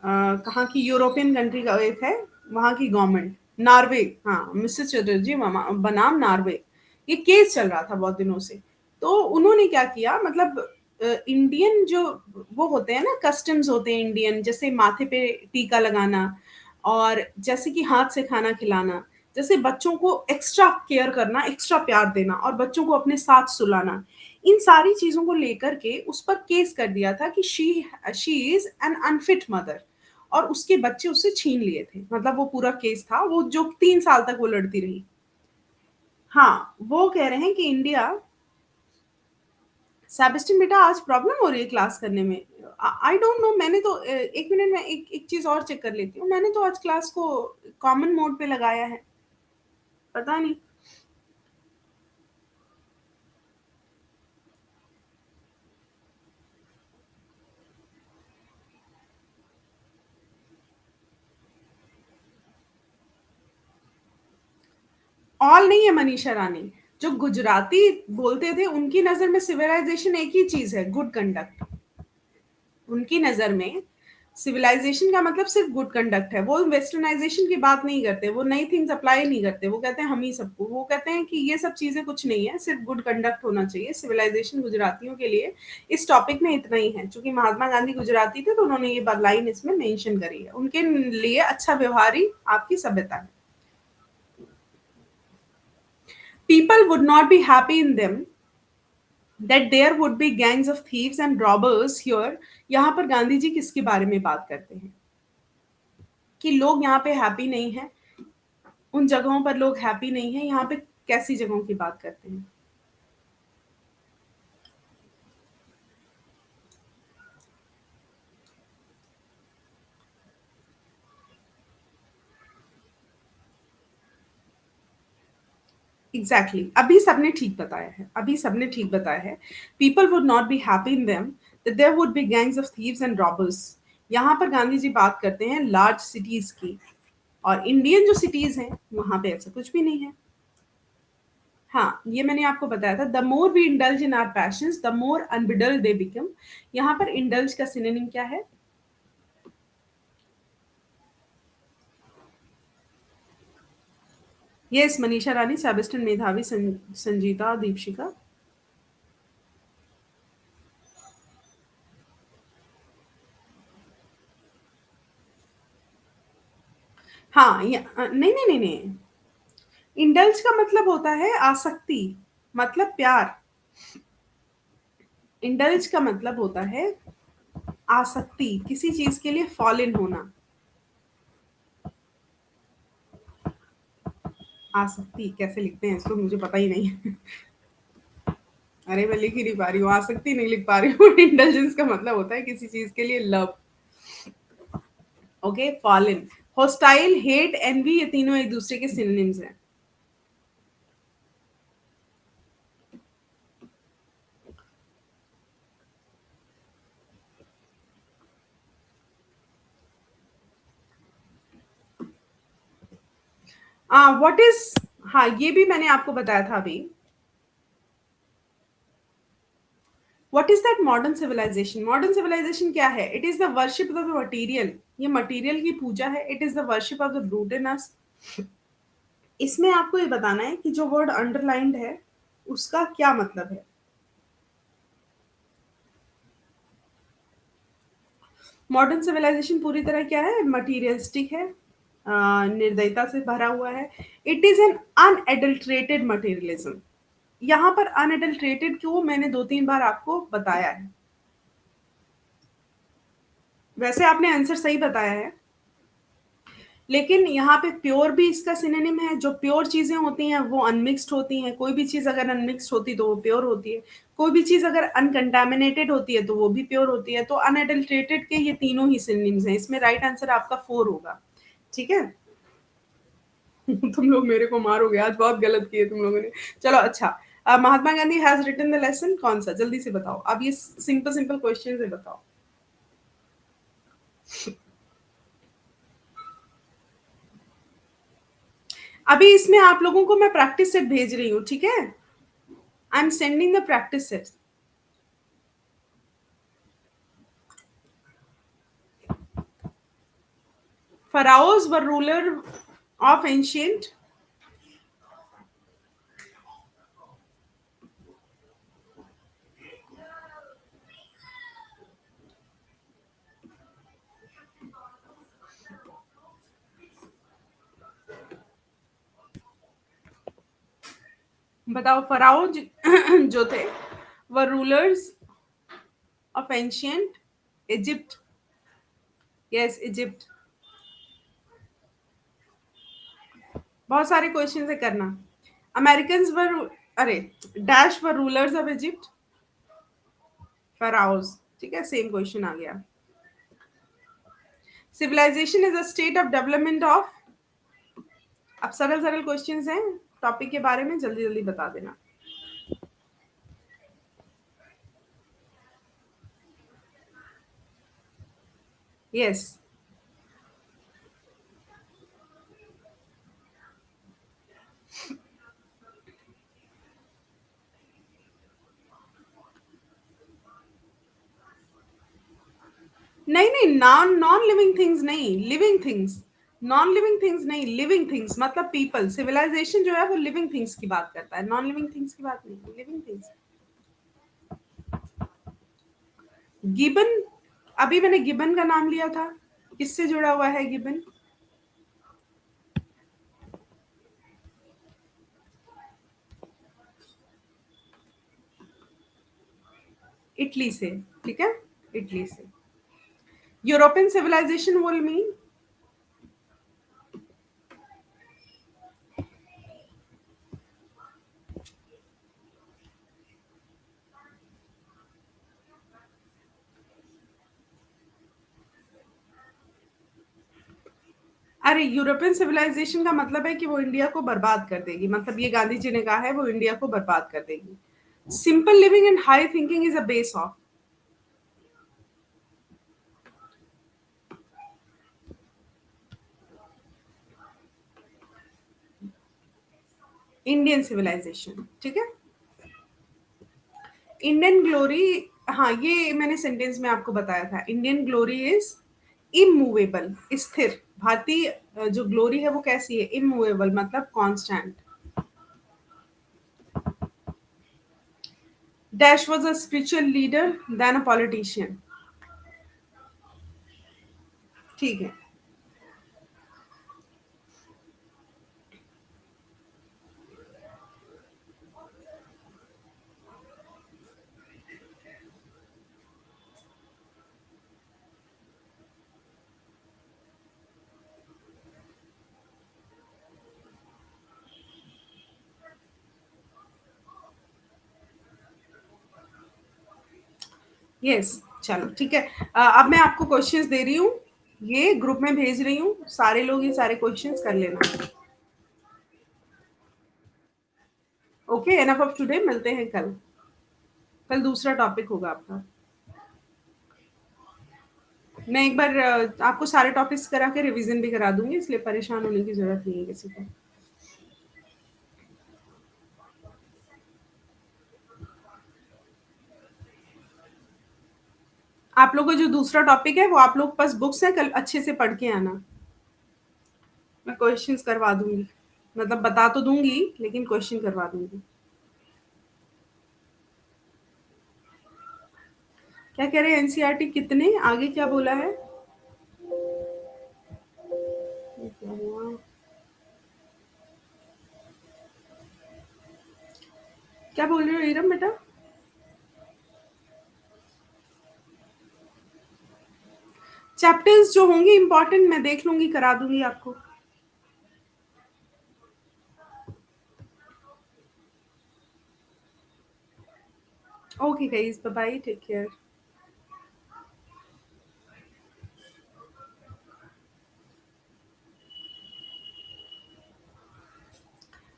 कहाँ की, यूरोपियन कंट्री का एक है, वहाँ की गवर्नमेंट, नॉर्वे, हाँ, मिसेस चटर्जी बनाम नॉर्वे। ये केस चल रहा था बहुत दिनों से। तो उन्होंने क्या किया, मतलब इंडियन जो वो होते हैं ना, कस्टम्स होते हैं इंडियन, जैसे माथे पे टीका लगाना, और जैसे कि हाथ से खाना खिलाना, जैसे बच्चों को एक्स्ट्रा केयर करना, एक्स्ट्रा प्यार देना, और बच्चों को अपने साथ सुलाना, इन सारी चीजों को लेकर के उस पर केस कर दिया था कि she is an unfit mother, और उसके बच्चे उससे छीन लिए थे। मतलब वो पूरा केस था, वो जो 3 साल तक वो लड़ती रही। हाँ, वो कह रहे हैं कि इंडिया, सेबेस्टियन बेटा आज प्रॉब्लम हो रही है क्लास करने में। आई डोंट नो, मैंने तो एक मिनट में एक एक चीज और चेक कर लेती हूँ। मैंने तो आज क्लास को कॉमन मोड पे लगाया है, पता नहीं। ऑल नहीं है मनीषा रानी, जो गुजराती बोलते थे उनकी नजर में सिविलाइजेशन एक ही चीज है, गुड कंडक्ट। उनकी नजर में सिविलाइजेशन का मतलब सिर्फ गुड कंडक्ट है। वो वेस्टर्नाइजेशन की बात नहीं करते, वो नई थिंग्स अप्लाई नहीं करते। वो कहते हैं हम ही सबको, वो कहते हैं कि ये सब चीजें कुछ नहीं है, सिर्फ गुड कंडक्ट होना चाहिए। सिविलाइजेशन गुजरातियों के लिए इस टॉपिक में इतना ही है। चूंकि महात्मा गांधी गुजराती थे, तो उन्होंने ये लाइन इसमें मेंशन करी है। उनके लिए अच्छा व्यवहार ही आपकी सभ्यता है। People would not be happy in them that there would be gangs of thieves and robbers here। यहाँ पर गांधी जी किसके बारे में बात करते हैं? कि लोग यहाँ पे हैप्पी नहीं है, उन जगहों पर लोग हैप्पी नहीं है। यहाँ पे कैसी जगहों की बात करते हैं? एग्जैक्टली अभी सबने ठीक बताया है, अभी सबने ठीक बताया है। People would not be happy in them that there would be gangs of thieves and robbers. यहाँ पर गांधी जी बात करते हैं लार्ज सिटीज की, और इंडियन जो सिटीज हैं वहां पे ऐसा कुछ भी नहीं है। हाँ, ये मैंने आपको बताया था, the more we indulge in our passions the more unbridled they become. यहाँ पर इंडल्ज का सिनोनिम क्या है? यस, मनीषा रानी, सेबेस्टियन मेधावी, संजीता, दीपशिका। हाँ, नहीं नहीं नहीं नहीं, इंडल्ज का मतलब होता है आसक्ति, मतलब प्यार। इंडल्ज का मतलब होता है आसक्ति, किसी चीज के लिए फॉल इन होना। आसक्ति कैसे लिखते हैं इसको मुझे पता ही नहीं है। अरे मैं लिख ही नहीं पा रही हूँ, आसक्ति नहीं लिख पा रही हूँ। इंडल्जेंस का मतलब होता है किसी चीज के लिए love. Okay, fall in, hostile, hate, envy, ये तीनों एक दूसरे के सिनोनिम्स हैं। व्हाट इज, हाँ ये भी मैंने आपको बताया था अभी। What is that modern civilization? Modern civilization क्या है? It is the worship of the material, ये मटीरियल की पूजा है। It is the worship of the brute in us. इसमें आपको ये बताना है कि जो वर्ड अंडरलाइंड है उसका क्या मतलब है। मॉडर्न सिविलाइजेशन पूरी तरह क्या है? मटीरियलिस्टिक है, निर्दयता से भरा हुआ है। It is an unadulterated materialism. यहाँ पर अनएडल्ट्रेटेड क्यों, मैंने दो तीन बार आपको बताया है। वैसे आपने आंसर सही बताया है, लेकिन यहाँ पे प्योर भी इसका सिनोनिम है। जो प्योर चीजें होती हैं वो अनमिक्स्ड होती हैं, कोई भी चीज अगर अनमिक्स्ड होती तो वो प्योर होती है। कोई भी चीज अगर अनकंटामिनेटेड होती है तो वो भी प्योर होती है। तो अनएडल्ट्रेटेड के ये तीनों ही सिनोनिम्स हैं। इसमें राइट आंसर आपका 4 होगा। ठीक है। तुम लोग मेरे को मारोगे आज, बहुत गलत किए तुम लोगों ने। चलो अच्छा, Mahatma Gandhi has written the lesson, कौन सा? जल्दी से बताओ, अब ये सिंपल सिंपल क्वेश्चन है, बताओ। अभी इसमें आप लोगों को मैं प्रैक्टिस सेट भेज रही हूँ, ठीक है? I am sending the practice set. Pharaohs were ruler of ancient. बताओ, फराओ जो थे were rulers of ancient Egypt. Yes, Egypt. बहुत सारे क्वेश्चन है करना। अमेरिकन वर, अरे, dash were rulers of Egypt. Pharaohs, ठीक है, सेम क्वेश्चन आ गया। Civilization is a state of development of. अब सरल सरल क्वेश्चंस हैं, टॉपिक के बारे में जल्दी जल्दी बता देना। यस। नहीं नहीं, नॉन नॉन लिविंग थिंग्स नहीं, living things. Non living things नहीं, लिविंग थिंग्स मतलब पीपल। सिविलाइजेशन जो है वो लिविंग थिंग्स की बात करता है, नॉन लिविंग थिंग्स की बात नहीं, लिविंग थिंग्स। गिबन, अभी मैंने गिबन का नाम लिया था, किससे जुड़ा हुआ है गिबन? इटली से, ठीक है, इटली से। European civilization will mean. अरे यूरोपियन सिविलाइजेशन का मतलब है कि वो इंडिया को बर्बाद कर देगी, मतलब ये गांधी जी ने कहा है वो इंडिया को बर्बाद कर देगी। Simple living and high thinking is a base of Indian civilization, ठीक है। इंडियन ग्लोरी, हाँ ये मैंने सेंटेंस में आपको बताया था, इंडियन ग्लोरी इज इमूवेबल, स्थिर। भारतीय जो ग्लोरी है वो कैसी है, इमूवेबल मतलब constant. Dash was a spiritual leader than a politician, ठीक है। यस, चलो ठीक है। अब मैं आपको क्वेश्चंस दे रही हूँ, ये ग्रुप में भेज रही हूँ, सारे लोग ये सारे क्वेश्चंस कर लेना। ओके, एनफ ऑफ टुडे, मिलते हैं कल। कल दूसरा टॉपिक होगा आपका। मैं एक बार आपको सारे टॉपिक्स करा के रिवीजन भी करा दूंगी, इसलिए परेशान होने की जरूरत नहीं है किसी को। आप लोगों का जो दूसरा टॉपिक है वो आप लोग के पास बुक्स है, कल अच्छे से पढ़ के आना। मैं क्वेश्चंस करवा दूंगी, मतलब बता तो दूंगी लेकिन क्वेश्चन करवा दूंगी। क्या कह रहे हैं, एनसीईआरटी कितने आगे क्या बोला है? ये क्या हुआ? क्या बोल रहे हो ईरम बेटा? चैप्टर्स जो होंगे इंपॉर्टेंट मैं देख लूंगी, करा दूंगी आपको। Okay guys, bye bye, take care.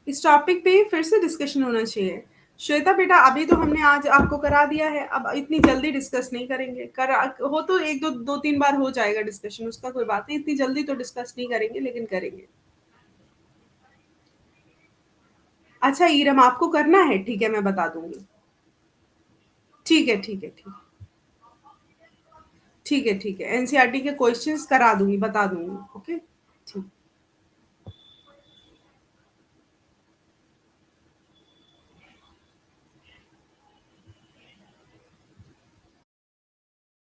इस टॉपिक पे फिर से डिस्कशन होना चाहिए। श्वेता बेटा, अभी तो हमने आज आपको करा दिया है, अब इतनी जल्दी डिस्कस नहीं करेंगे। करा हो तो एक दो दो तीन बार हो जाएगा डिस्कशन, उसका कोई बात नहीं, इतनी जल्दी तो डिस्कस नहीं करेंगे लेकिन करेंगे। अच्छा ईरम, आपको करना है, ठीक है, मैं बता दूंगी। ठीक है ठीक है ठीक है ठीक है ठीक है, एनसीईआरटी के क्वेश्चंस करा दूंगी, बता दूंगी।